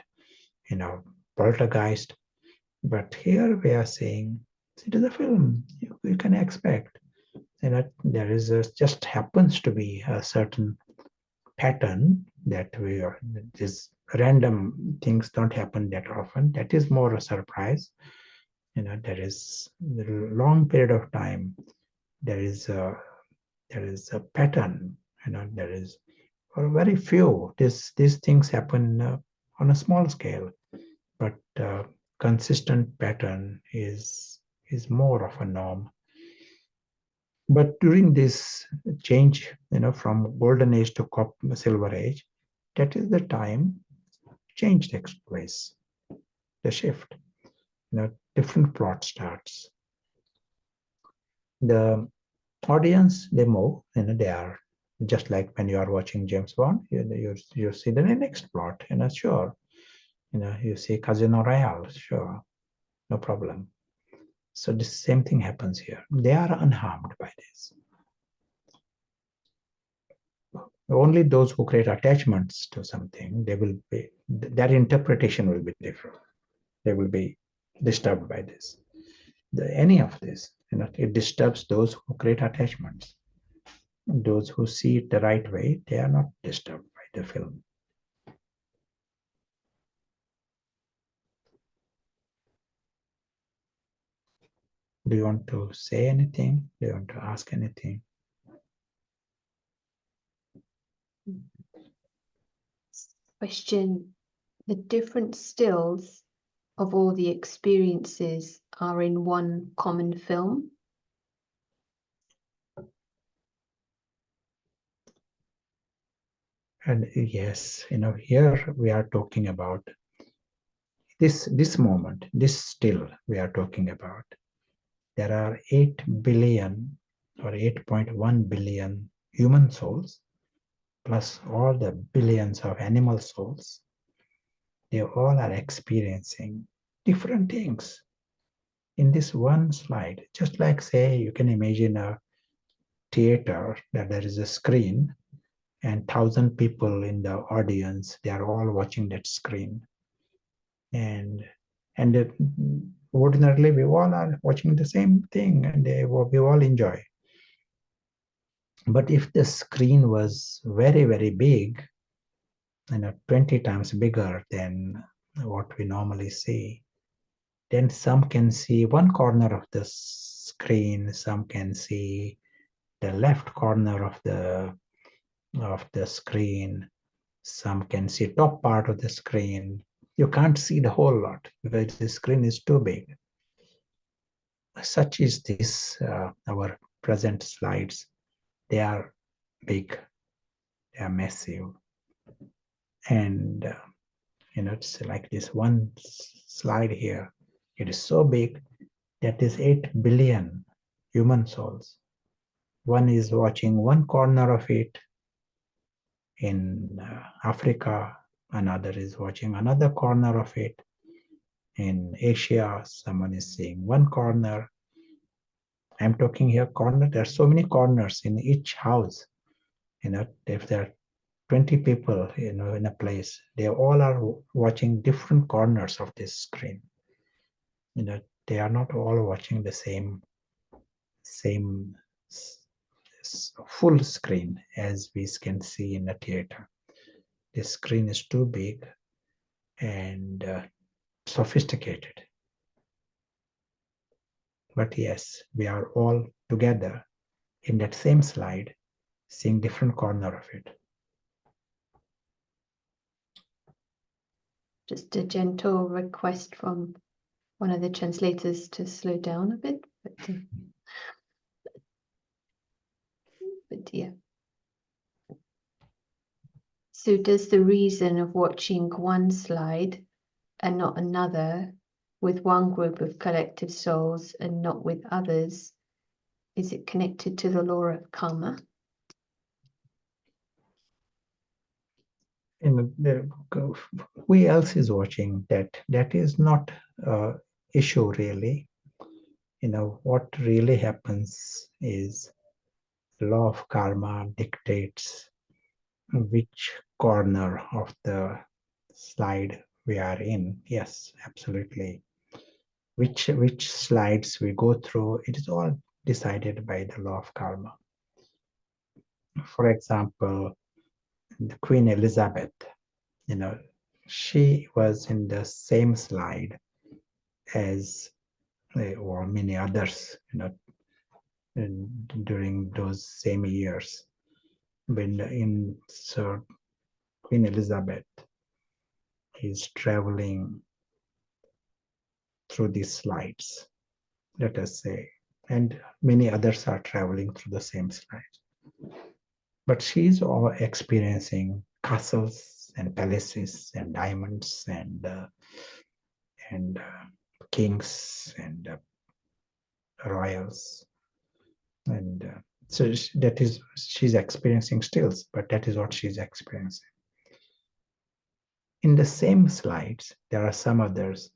poltergeist. But here we are saying it is a film. You can expect. There is just happens to be a certain pattern that we are. These random things don't happen that often. That is more a surprise. There is a long period of time. There is a pattern. There is, for very few. These things happen on a small scale, but consistent pattern is more of a norm. But during this change, from golden age to silver age, that is the time change takes place, the shift. Different plot starts. The audience, they move. They are just like when you are watching James Bond. You see the next plot. Sure. You see Casino Royale. Sure, no problem. So the same thing happens here. They are unharmed by this. Only those who create attachments to something, their interpretation will be different. They will be disturbed by this. Any of this, it disturbs those who create attachments. Those who see it the right way, they are not disturbed by the film. Do you want to say anything? Do you want to ask anything? Question: the different stills of all the experiences are in one common film? And yes, here we are talking about this moment, this still we are talking about. There are 8 billion or 8.1 billion human souls, plus all the billions of animal souls. They all are experiencing different things in this one slide. Just like, say, you can imagine a theater that there is a screen and 1,000 people in the audience, they are all watching that screen. And ordinarily, we all are watching the same thing and we all enjoy. But if the screen was very, very big, 20 times bigger than what we normally see, then some can see one corner of the screen, some can see the left corner of the screen, some can see top part of the screen. You can't see the whole lot because the screen is too big. Such is this, our present slides. They are big, they are massive. And, it's like this one slide here. It is so big that is 8 billion human souls. One is watching one corner of it in Africa, another is watching another corner of it. In Asia, someone is seeing one corner. I'm talking here corner. There are so many corners in each house. If there are 20 people, in a place, they all are watching different corners of this screen. They are not all watching the same full screen as we can see in a theater. The screen is too big and sophisticated. But yes, we are all together in that same slide, seeing different corner of it. Just a gentle request from one of the translators to slow down a bit, but yeah. So does the reason of watching one slide and not another with one group of collective souls and not with others, is it connected to the law of karma? who else is watching that? That is not issue really. What really happens is the law of karma dictates which corner of the slide we are in. Yes, absolutely. Which slides we go through, it is all decided by the law of karma. For example, the Queen Elizabeth, she was in the same slide as or many others, during those same years. When in Sir Queen Elizabeth is traveling through these slides, let us say, and many others are traveling through the same slides. But she's all experiencing castles and palaces and diamonds and kings and royals, and so that is she's experiencing stills, but that is what she's experiencing. In the same slides, there are some others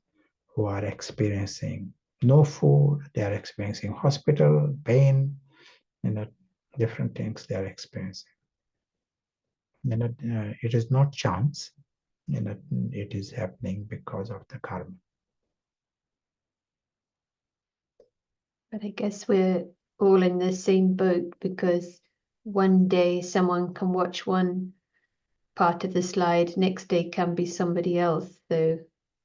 who are experiencing no food, they are experiencing hospital, pain, different things they are experiencing. It is not chance, it is happening because of the karma. But I guess we're all in the same boat, because one day someone can watch one part of the slide, next day can be somebody else. So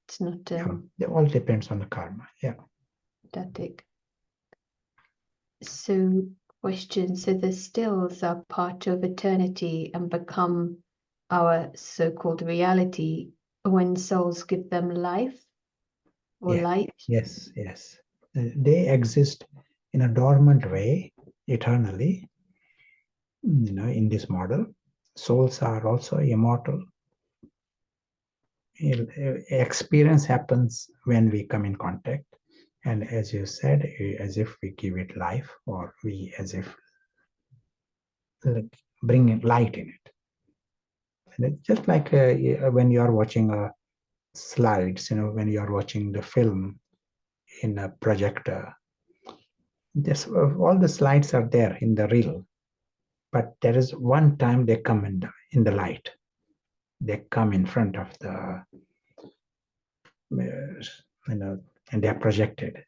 it's not It all depends on the karma. Yeah. static. So question, so the stills are part of eternity and become our so-called reality when souls give them life or Yeah. light? Yes. They exist in a dormant way eternally, in this model. Souls are also immortal. Experience happens when we come in contact, and as you said, as if we give it life, or we as if like bring light in it. And it's just like when you are watching slides, when you are watching the film in a projector, this all the slides are there in the reel, but there is one time they come in the light. They come in front of the and they are projected.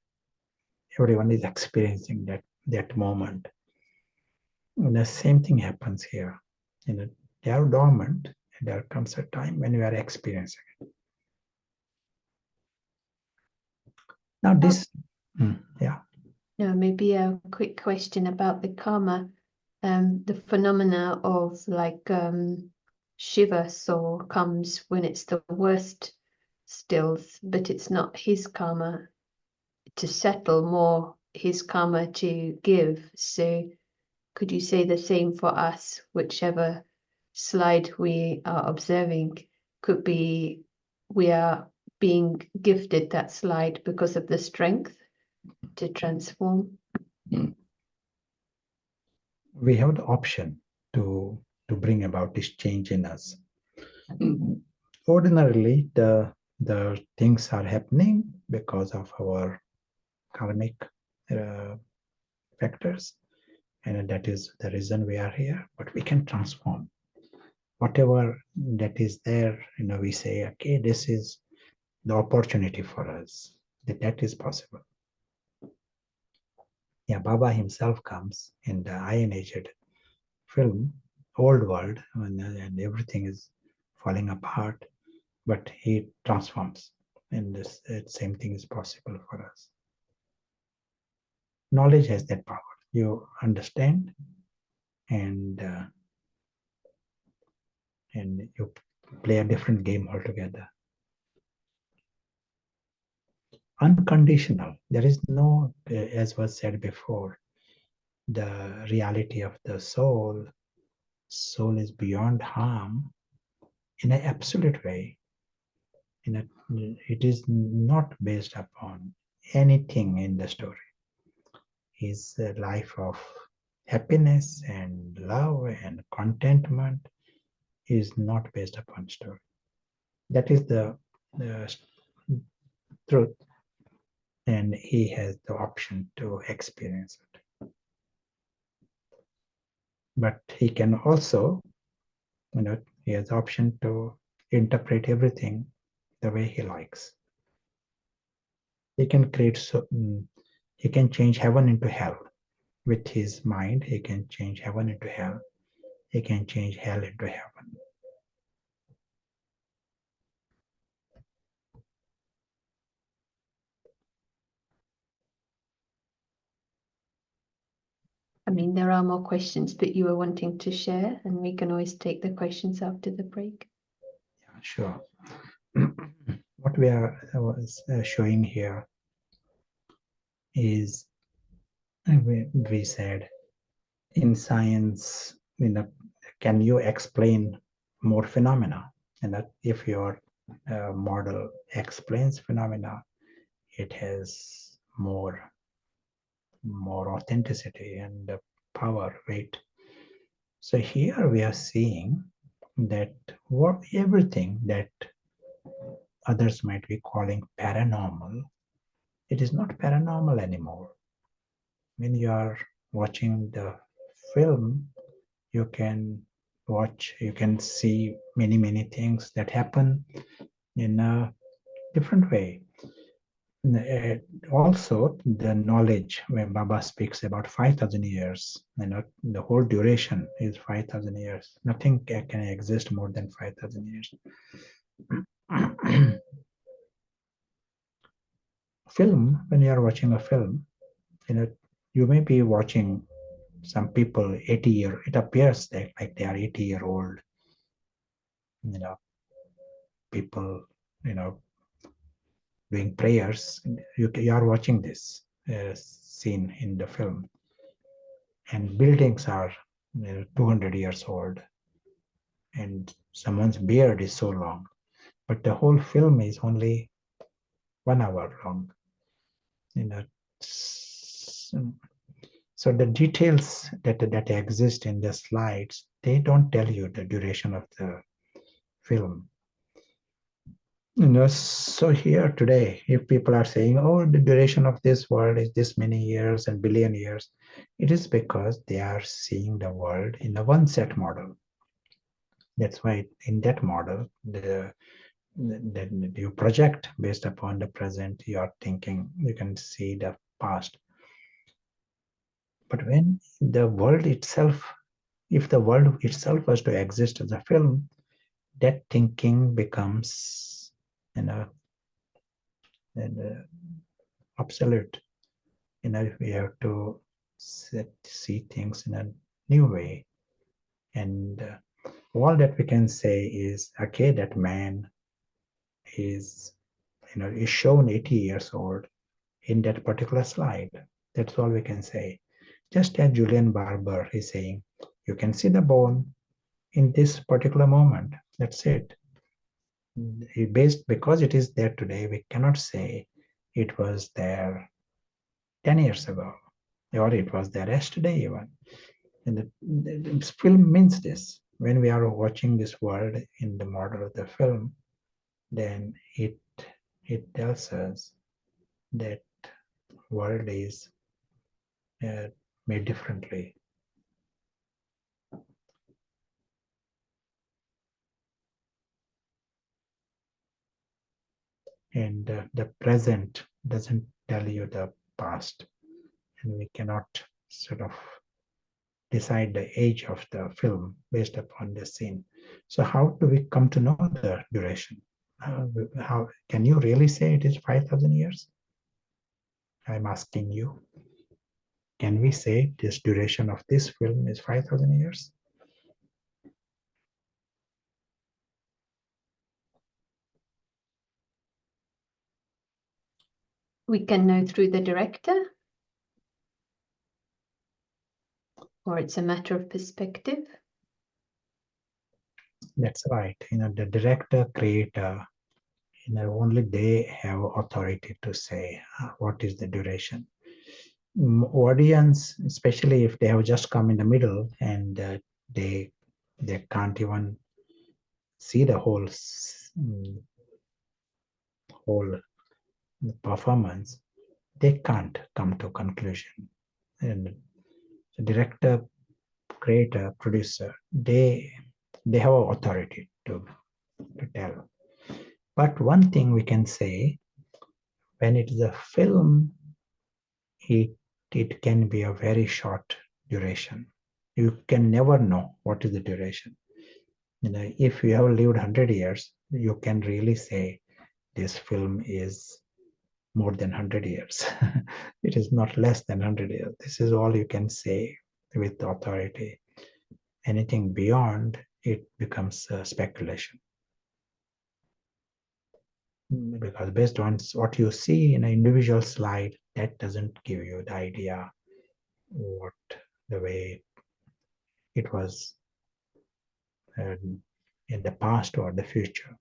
Everyone is experiencing that moment. And the same thing happens here. They are dormant, and there comes a time when you are experiencing it. Now this, yeah. No, maybe a quick question about the karma, the phenomena of like Shiva soul comes when it's the worst stills, but it's not his karma to settle, more his karma to give. So could you say the same for us? Whichever slide we are observing, could be we are being gifted that slide because of the strength to transform. We have the option to bring about this change in us. Ordinarily, the things are happening because of our karmic factors, and that is the reason we are here. But we can transform whatever that is there. We say, okay, this is the opportunity for us. That is possible. Yeah, Baba himself comes in the ionized film, old world, and everything is falling apart, but he transforms, and this same thing is possible for us. Knowledge has that power. You understand, and you play a different game altogether. Unconditional. There is no, as was said before, the reality of the soul. Soul is beyond harm in an absolute way. It is not based upon anything in the story. It's a life of happiness and love and contentment is not based upon story. That is the truth, and he has the option to experience it. But he can also, he has the option to interpret everything the way he likes. He can he can change heaven into hell with his mind. He can change heaven into hell. He can change hell into heaven. I mean, there are more questions that you were wanting to share, and we can always take the questions after the break. Yeah, sure. What we are showing here is, we said, in science, can you explain more phenomena? And that if your model explains phenomena, it has more authenticity and power, weight. So here we are seeing that everything that others might be calling paranormal, it is not paranormal anymore. When you are watching the film, you can you can see many things that happen in a different way. Also, the knowledge, when Baba speaks about 5,000 years, the whole duration is 5,000 years. Nothing can exist more than 5,000 years. Film, when you are watching a film, you may be watching some people 80 it appears that like they are 80-year-old, people, doing prayers. You are watching this scene in the film, and buildings are 200 years old, and someone's beard is so long, but the whole film is only 1 hour long. So the details that exist in the slides, they don't tell you the duration of the film. So here today, if people are saying, oh, the duration of this world is this many years and billion years, it is because they are seeing the world in a one set model. That's why in that model, you project based upon the present, you are thinking, you can see the past. But when the world itself, if the world itself was to exist as a film, that thinking becomes, obsolete. We have to see things in a new way. And all that we can say is, okay, that man is, is shown 80 years old in that particular slide. That's all we can say. Just as Julian Barber is saying, you can see the bone in this particular moment. That's it. Because it is there today, we cannot say it was there 10 years ago, or it was there yesterday even. And the film means this. When we are watching this world in the model of the film, then it tells us that world is made differently. And the present doesn't tell you the past. And we cannot sort of decide the age of the film based upon the scene. So how do we come to know the duration? How can you really say it is 5,000 years? I'm asking you. Can we say this duration of this film is 5,000 years? We can know through the director, or it's a matter of perspective. That's right. The director, creator, only they have authority to say what is the duration. Audience, especially if they have just come in the middle and they can't even see the whole performance, they can't come to conclusion. And the director, creator, producer, they have authority to tell. But one thing we can say, when it is a film, it can be a very short duration. You can never know what is the duration. If you have lived 100 years, you can really say this film is more than 100 years. It is not less than 100 years. This is all you can say with authority. Anything beyond it becomes speculation. Because based on what you see in an individual slide, that doesn't give you the idea what the way it was in the past or the future.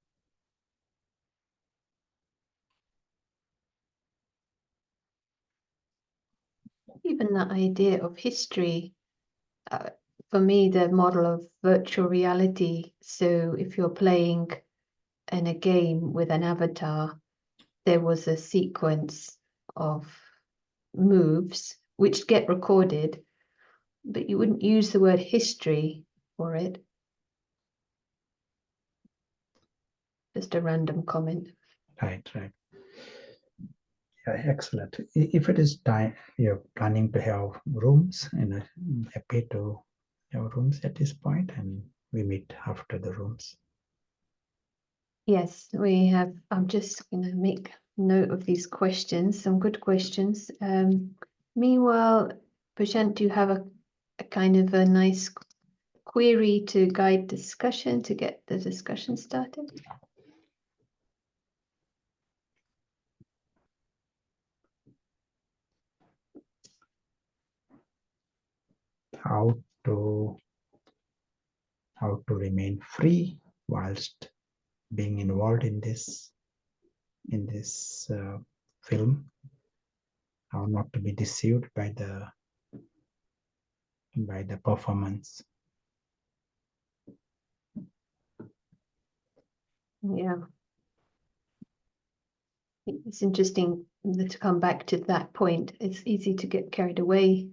Even that idea of history, for me, the model of virtual reality. So if you're playing in a game with an avatar, there was a sequence of moves which get recorded, but you wouldn't use the word history for it. Just a random comment. Right. Yeah, excellent. If it is time you're planning to have rooms, happy to have rooms at this point, and we meet after the rooms. Yes, we have. I'm just going to make note of these questions, some good questions. Meanwhile, Prashant, do you have a kind of a nice query to guide discussion, to get the discussion started? How to remain free whilst being involved in this film. How not to be deceived by the performance. Yeah. It's interesting to come back to that point. It's easy to get carried away.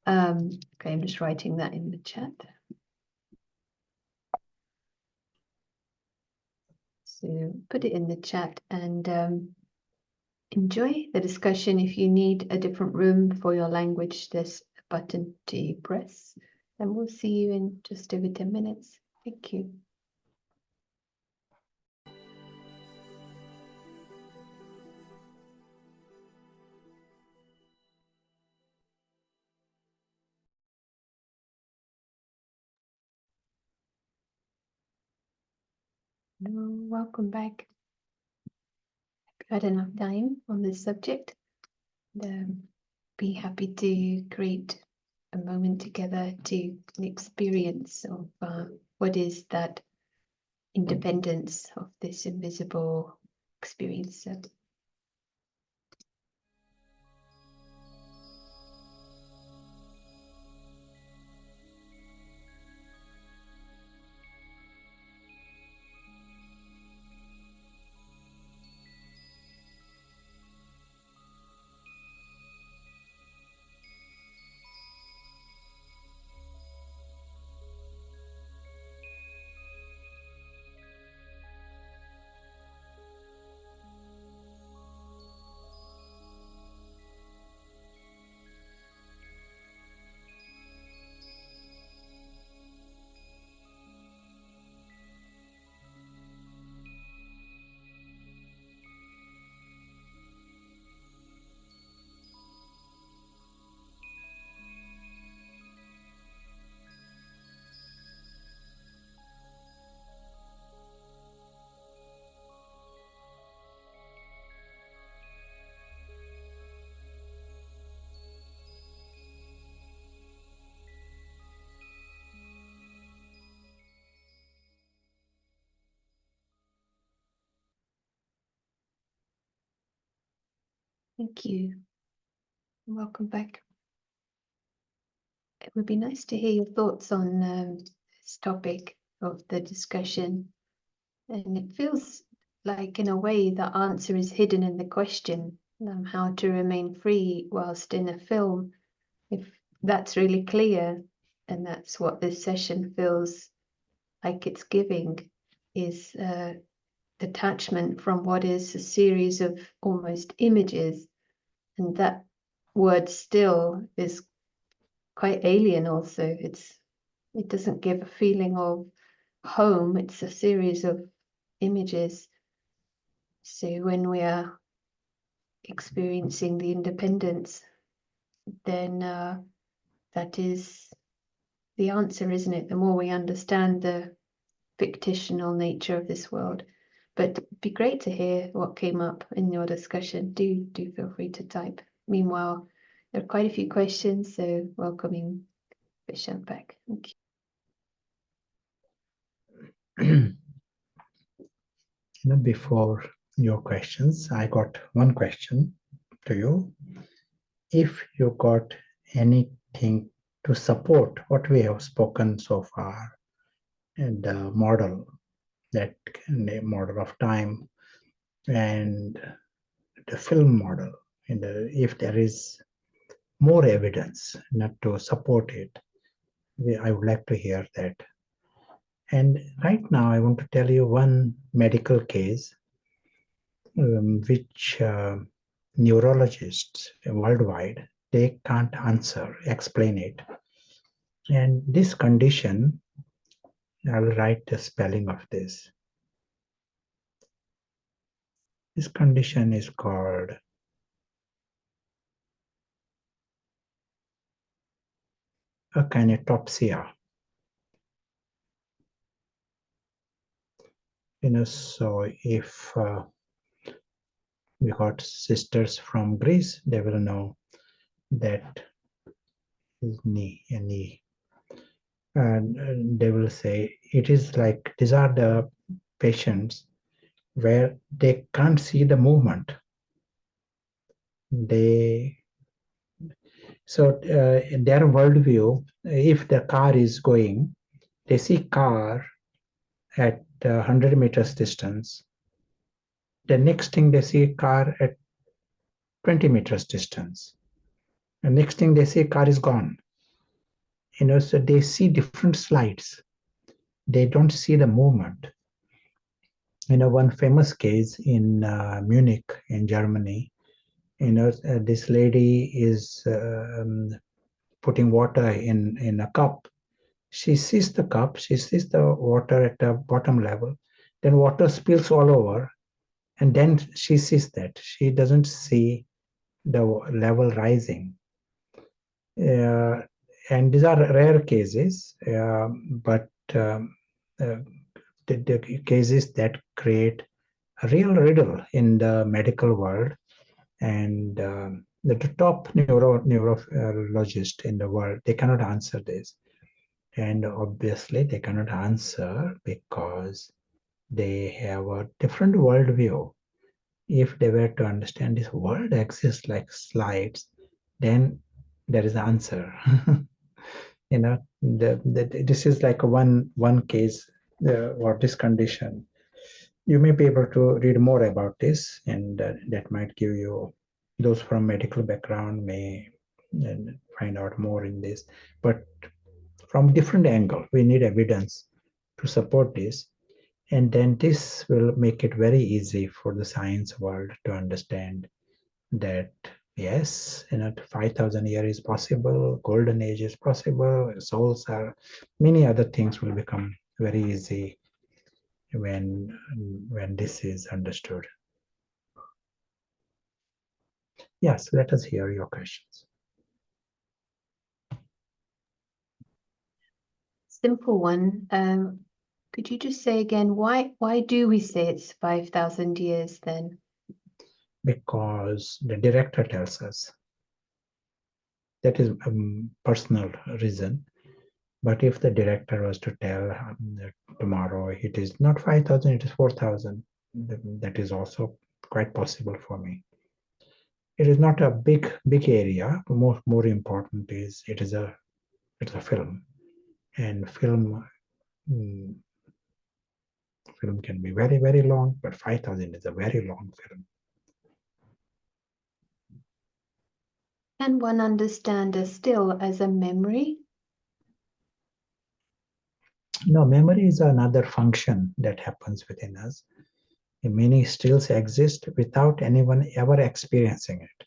Okay, I'm just writing that in the chat. So put it in the chat and enjoy the discussion. If you need a different room for your language, there's a button to press. And we'll see you in just over 10 minutes. Thank you. Welcome back. I've had enough time on this subject. Be happy to create a moment together to experience of what is that independence of this invisible experience. Thank you. Welcome back. It would be nice to hear your thoughts on this topic of the discussion. And it feels like, in a way, the answer is hidden in the question, how to remain free whilst in a film. If that's really clear, and that's what this session feels like it's giving, is detachment from what is a series of almost images. And that word still is quite alien also. It doesn't give a feeling of home. It's a series of images. So when we are experiencing the independence, then that is the answer, isn't it? The more we understand the fictional nature of this world. But it'd be great to hear what came up in your discussion. Do feel free to type. Meanwhile, there are quite a few questions, so welcoming Bishop back. Thank you. Before your questions, I got one question to you. If you got anything to support what we have spoken so far, and the model, that model of time, and the film model, and if there is more evidence not to support it, I would like to hear that. And right now, I want to tell you one medical case which neurologists worldwide, they can't answer, explain it. And this condition, I will write the spelling of this. This condition is called akinetopsia. So if we got sisters from Greece, they will know that is knee, a knee. And they will say it is like these are the patients where they can't see the movement. In their worldview, if the car is going, they see car at 100 meters distance. The next thing they see car at 20 meters distance. The next thing they see car is gone. So they see different slides. They don't see the movement. One famous case in Munich in Germany, this lady is putting water in a cup. She sees the cup, she sees the water at the bottom level, then water spills all over, and then she sees that. She doesn't see the level rising. And these are rare cases, but the cases that create a real riddle in the medical world. And the top neurologist in the world, they cannot answer this. And obviously they cannot answer because they have a different worldview. If they were to understand this world exists like slides, then there is the answer. This is like one case or this condition. You may be able to read more about this, and that might give you, those from medical background may find out more in this. But from different angle, we need evidence to support this. And then this will make it very easy for the science world to understand that yes, 5,000 years is possible, golden age is possible, souls are, many other things will become very easy when this is understood. Yes, let us hear your questions. Simple one. Could you just say again, why do we say it's 5,000 years then? Because the director tells us. That is a personal reason. But if the director was to tell that tomorrow it is not 5,000, it is 4,000, that is also quite possible for me. It is not a big area. More important is it's a film, and film film can be very, very long, but 5,000 is a very long film. Can one understand a still as a memory? No, memory is another function that happens within us. Many stills exist without anyone ever experiencing it.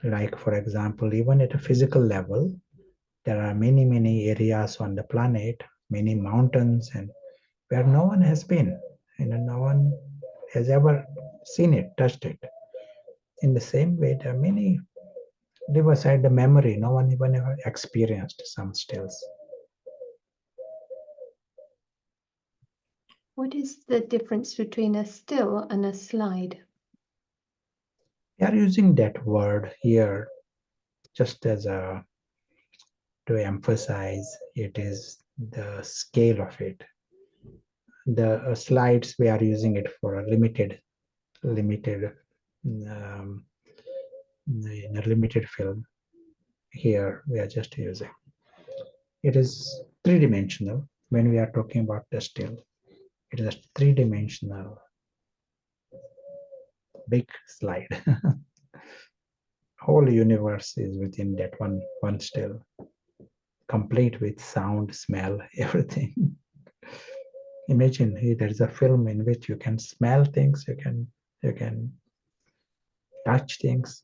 Like, for example, even at a physical level, there are many, many areas on the planet, many mountains, and where no one has been, and no one has ever seen it, touched it. In the same way, there are many leave aside the memory, no one even ever experienced some stills. What is the difference between a still and a slide? We are using that word here just as a to emphasize it is the scale of it. The slides, we are using it for a limited um, in a limited film. Here we are just using it is three-dimensional. When we are talking about the still, it is a three-dimensional big slide. Whole universe is within that one still, complete with sound, smell, everything. Imagine there is a film in which you can smell things, you can touch things.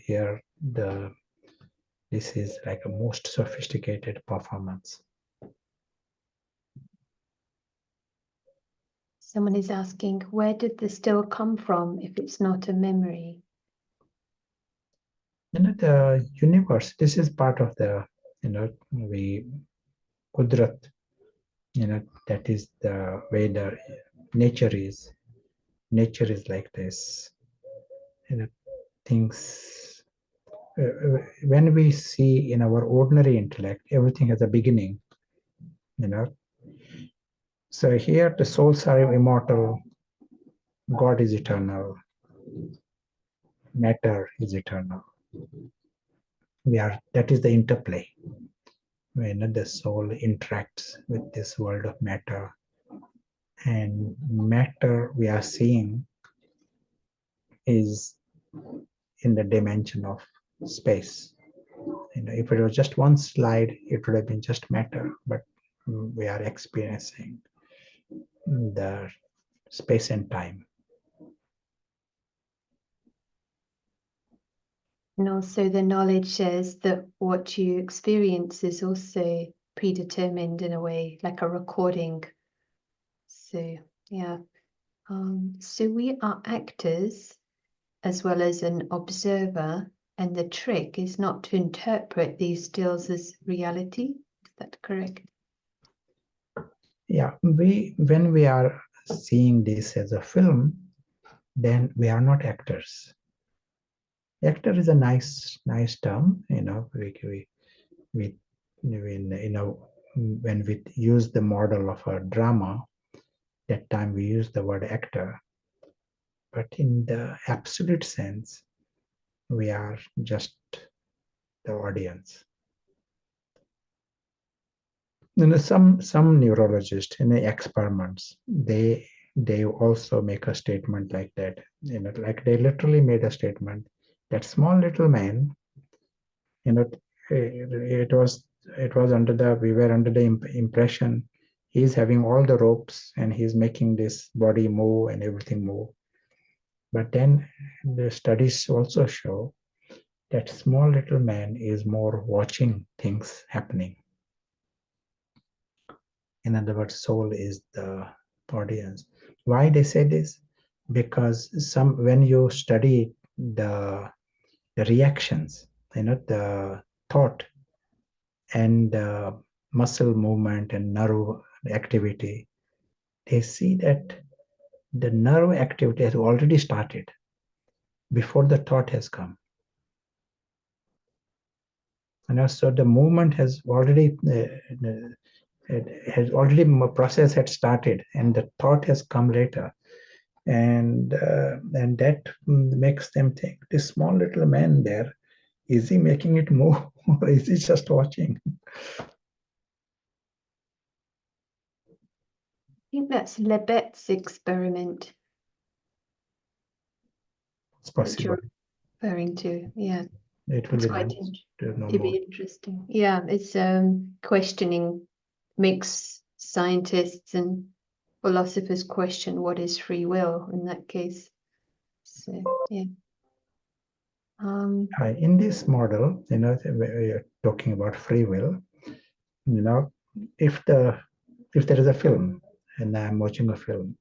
Here this is like a most sophisticated performance. Someone is asking, where did the still come from if it's not a memory? The universe. This is part of the we kudrat. That is the way the nature is. Nature is like this. Things when we see in our ordinary intellect, everything has a beginning. you know so here the souls are immortal, God is eternal, matter is eternal. That is the interplay when the soul interacts with this world of matter, and matter we are seeing is in the dimension of space. If it was just one slide, it would have been just matter, but we are experiencing the space and time. And also the knowledge says that what you experience is also predetermined in a way, like a recording. So yeah. So we are actors as well as an observer, and the trick is not to interpret these stills as reality. Is that correct? Yeah, when we are seeing this as a film, then we are not actors. Actor is a nice term. We when we use the model of a drama, that time we use the word actor. But in the absolute sense, we are just the audience. Some neurologists in the experiments, they also make a statement like that. Like they literally made a statement that small little man, you know, it was under the we were under the impression he's having all the ropes and he's making this body move and everything move. But then the studies also show that small little man is more watching things happening. In other words, soul is the audience. Why they say this? Because when you study the reactions, the thought and muscle movement and nerve activity, they see that the nerve activity has already started before the thought has come. So the movement has already process had started, and the thought has come later, and that makes them think, this small little man there, is he making it move or is he just watching? think that's Lebet's experiment It's that possible. you're referring to. Yeah, It will it's be quite nice to know it'd more. be interesting. Yeah, it's questioning, makes scientists and philosophers question what is free will in that case. So yeah. In this model, we are talking about free will. If there is a film and I'm watching a film,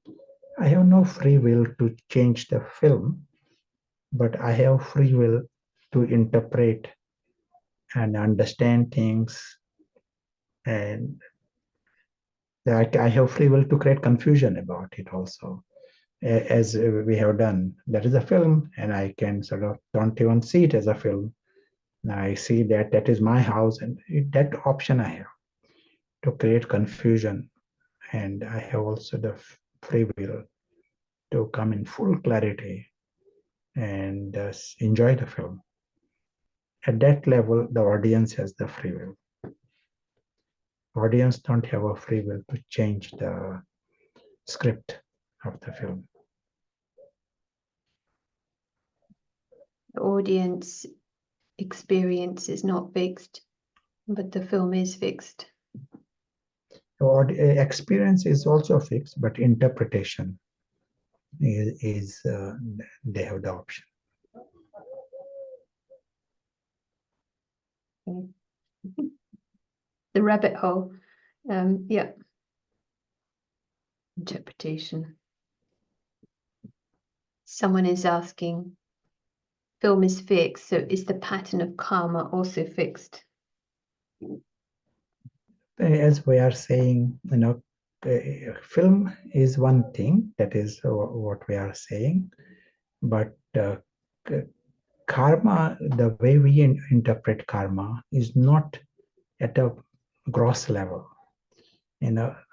I have no free will to change the film, but I have free will to interpret and understand things, and I have free will to create confusion about it also, as we have done. That is a film, and I can sort of don't even see it as a film. I see that that is my house, and that option I have to create confusion, and I have also the free will to come in full clarity and enjoy the film. At that level, the audience has the free will. Audience don't have a free will to change the script of the film. The audience experience is not fixed, but the film is fixed. Experience is also fixed, but interpretation is they have the option. The rabbit hole. Yeah. Interpretation. Someone is asking, film is fixed, so is the pattern of karma also fixed? As we are saying, film is one thing, that is what we are saying, but karma, the way we interpret karma, is not at a gross level.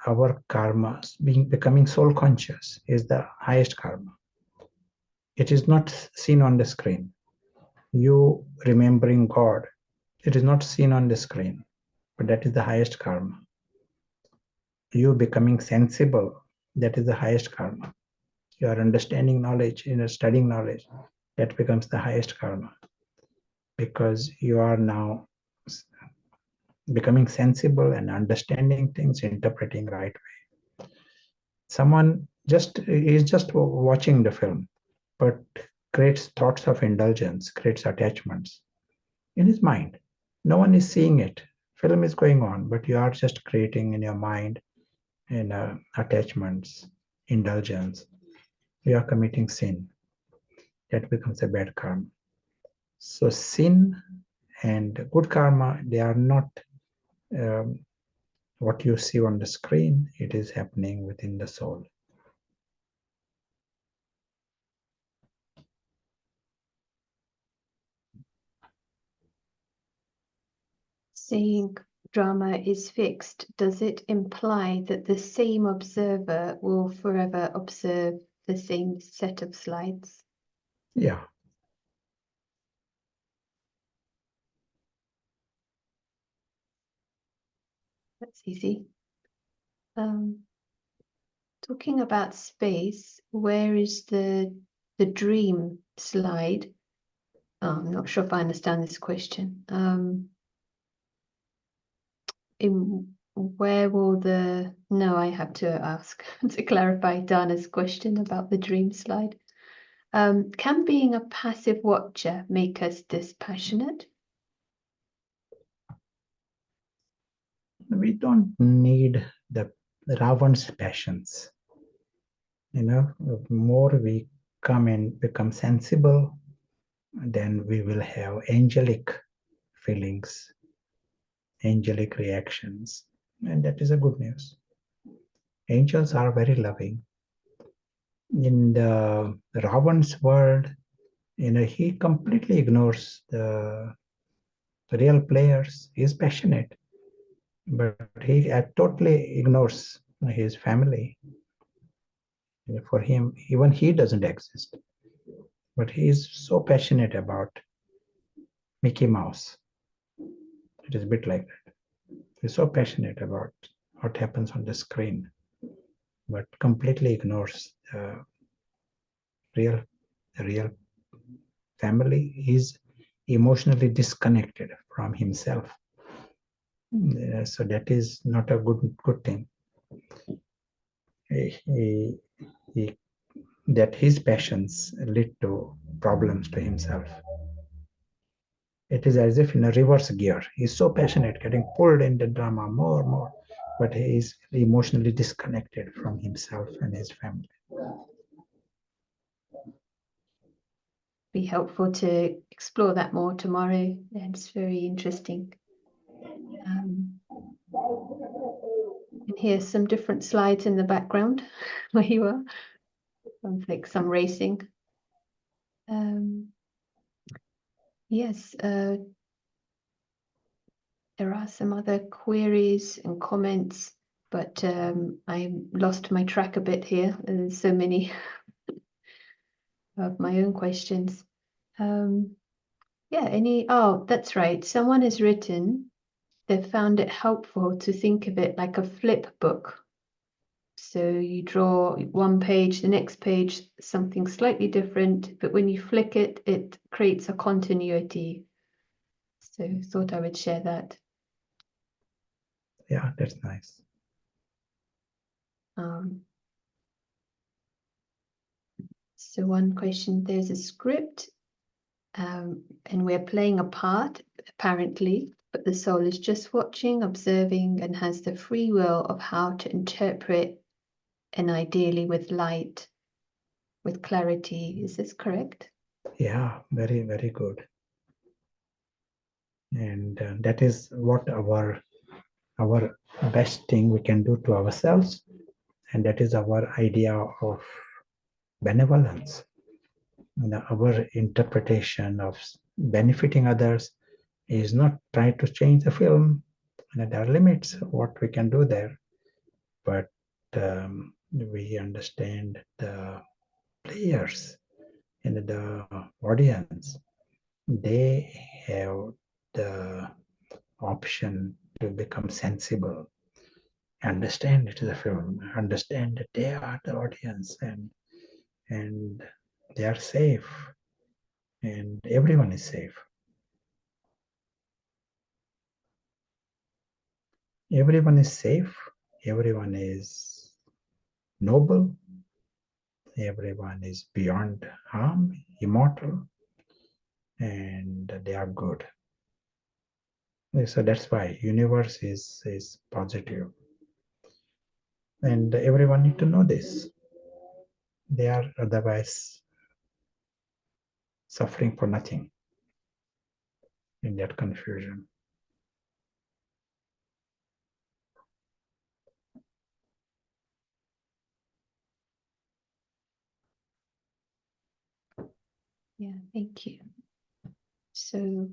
Our karma, becoming soul conscious, is the highest karma. It is not seen on the screen. You remembering God, it is not seen on the screen, but that is the highest karma. You becoming sensible, that is the highest karma. You are understanding knowledge, studying knowledge, that becomes the highest karma, because you are now becoming sensible and understanding things, interpreting right way. Someone is just watching the film, but creates thoughts of indulgence, creates attachments in his mind. No one is seeing it. Film is going on, but you are just creating in your mind attachments, indulgence. You are committing sin. That becomes a bad karma. So sin and good karma, they are not um, what you see on the screen. It is happening within the soul. Saying drama is fixed, does it imply that the same observer will forever observe the same set of slides? Yeah. That's easy. Talking about space, where is the dream slide? Oh, I'm not sure if I understand this question. Where will no, I have to ask to clarify Dana's question about the dream slide. Can being a passive watcher make us dispassionate? We don't need the Ravan's passions. The more we come and become sensible, then we will have angelic feelings, angelic reactions, and that is a good news. Angels are very loving. In the Ravan's world, he completely ignores the real players. He is passionate, but he totally ignores his family. For him, even he doesn't exist. But he is so passionate about Mickey Mouse. It is a bit like that. He's so passionate about what happens on the screen. but completely ignores the real family. Is emotionally disconnected from himself. So that is not a good thing. He, he, that his passions lead to problems to himself. It is as if in a reverse gear. He's so passionate, getting pulled into drama more and more, but he is emotionally disconnected from himself and his family. Be helpful to explore that more tomorrow. It's very interesting. And here's some different slides in the background where you are. Sounds like some racing. Yes, there are some other queries and comments, but I lost my track a bit here. There's so many of my own questions. Yeah, oh, that's right. Someone has written they found it helpful to think of it like a flip book. So you draw one page, the next page, something slightly different, but when you flick it, it creates a continuity. So thought I would share that. Yeah, that's nice. So one question, there's a script and we're playing a part, apparently, but the soul is just watching, observing, and has the free will of how to interpret, and ideally with light, with clarity. Is this correct? Yeah, very, very good. And that is what our best thing we can do to ourselves, and that is our idea of benevolence. Our interpretation of benefiting others is not trying to change the film. There are limits what we can do there, but we understand the players and the audience. They have the option to become sensible, understand it is a film, understand that they are the audience, and they are safe, and everyone is safe. Everyone is safe. Everyone is noble. Everyone is beyond harm, immortal, and they are good. So that's why universe is positive, and everyone need to know this. They are otherwise suffering for nothing in that confusion. Yeah, thank you. So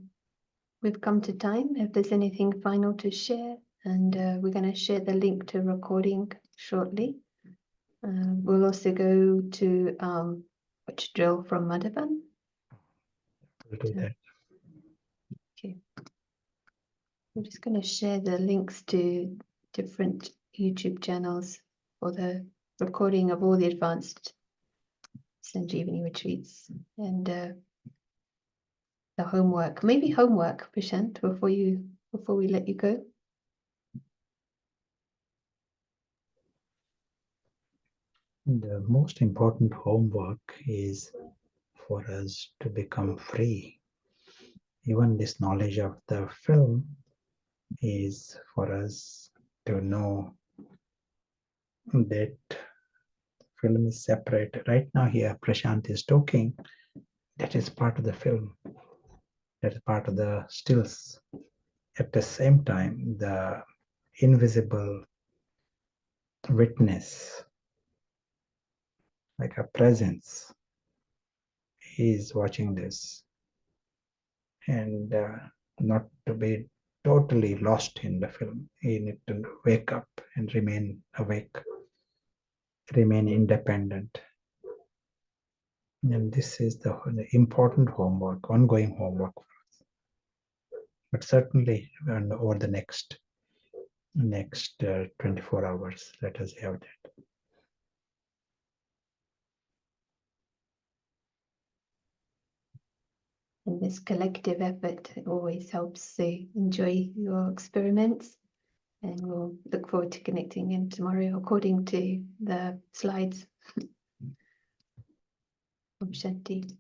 we've come to time. If there's anything final to share, and we're going to share the link to recording shortly. We'll also go to which drill from Madhavan. We'll do that. Okay. I'm just going to share the links to different YouTube channels for the recording of all the advanced Sanjeevani retreats and the homework. Maybe homework, Prashant, before we let you go. The most important homework is for us to become free. Even this knowledge of the film is for us to know that film is separate. Right now here, Prashant is talking. That is part of the film. That is part of the stills. At the same time, the invisible witness, like a presence, is watching this, and not to be totally lost in the film. You need to wake up and remain awake, remain independent. And this is the important homework, ongoing homework. But certainly, and over the next 24 hours, let us have that. this collective effort always helps. So enjoy your experiments, and we'll look forward to connecting in tomorrow according to the slides. Om Shanti.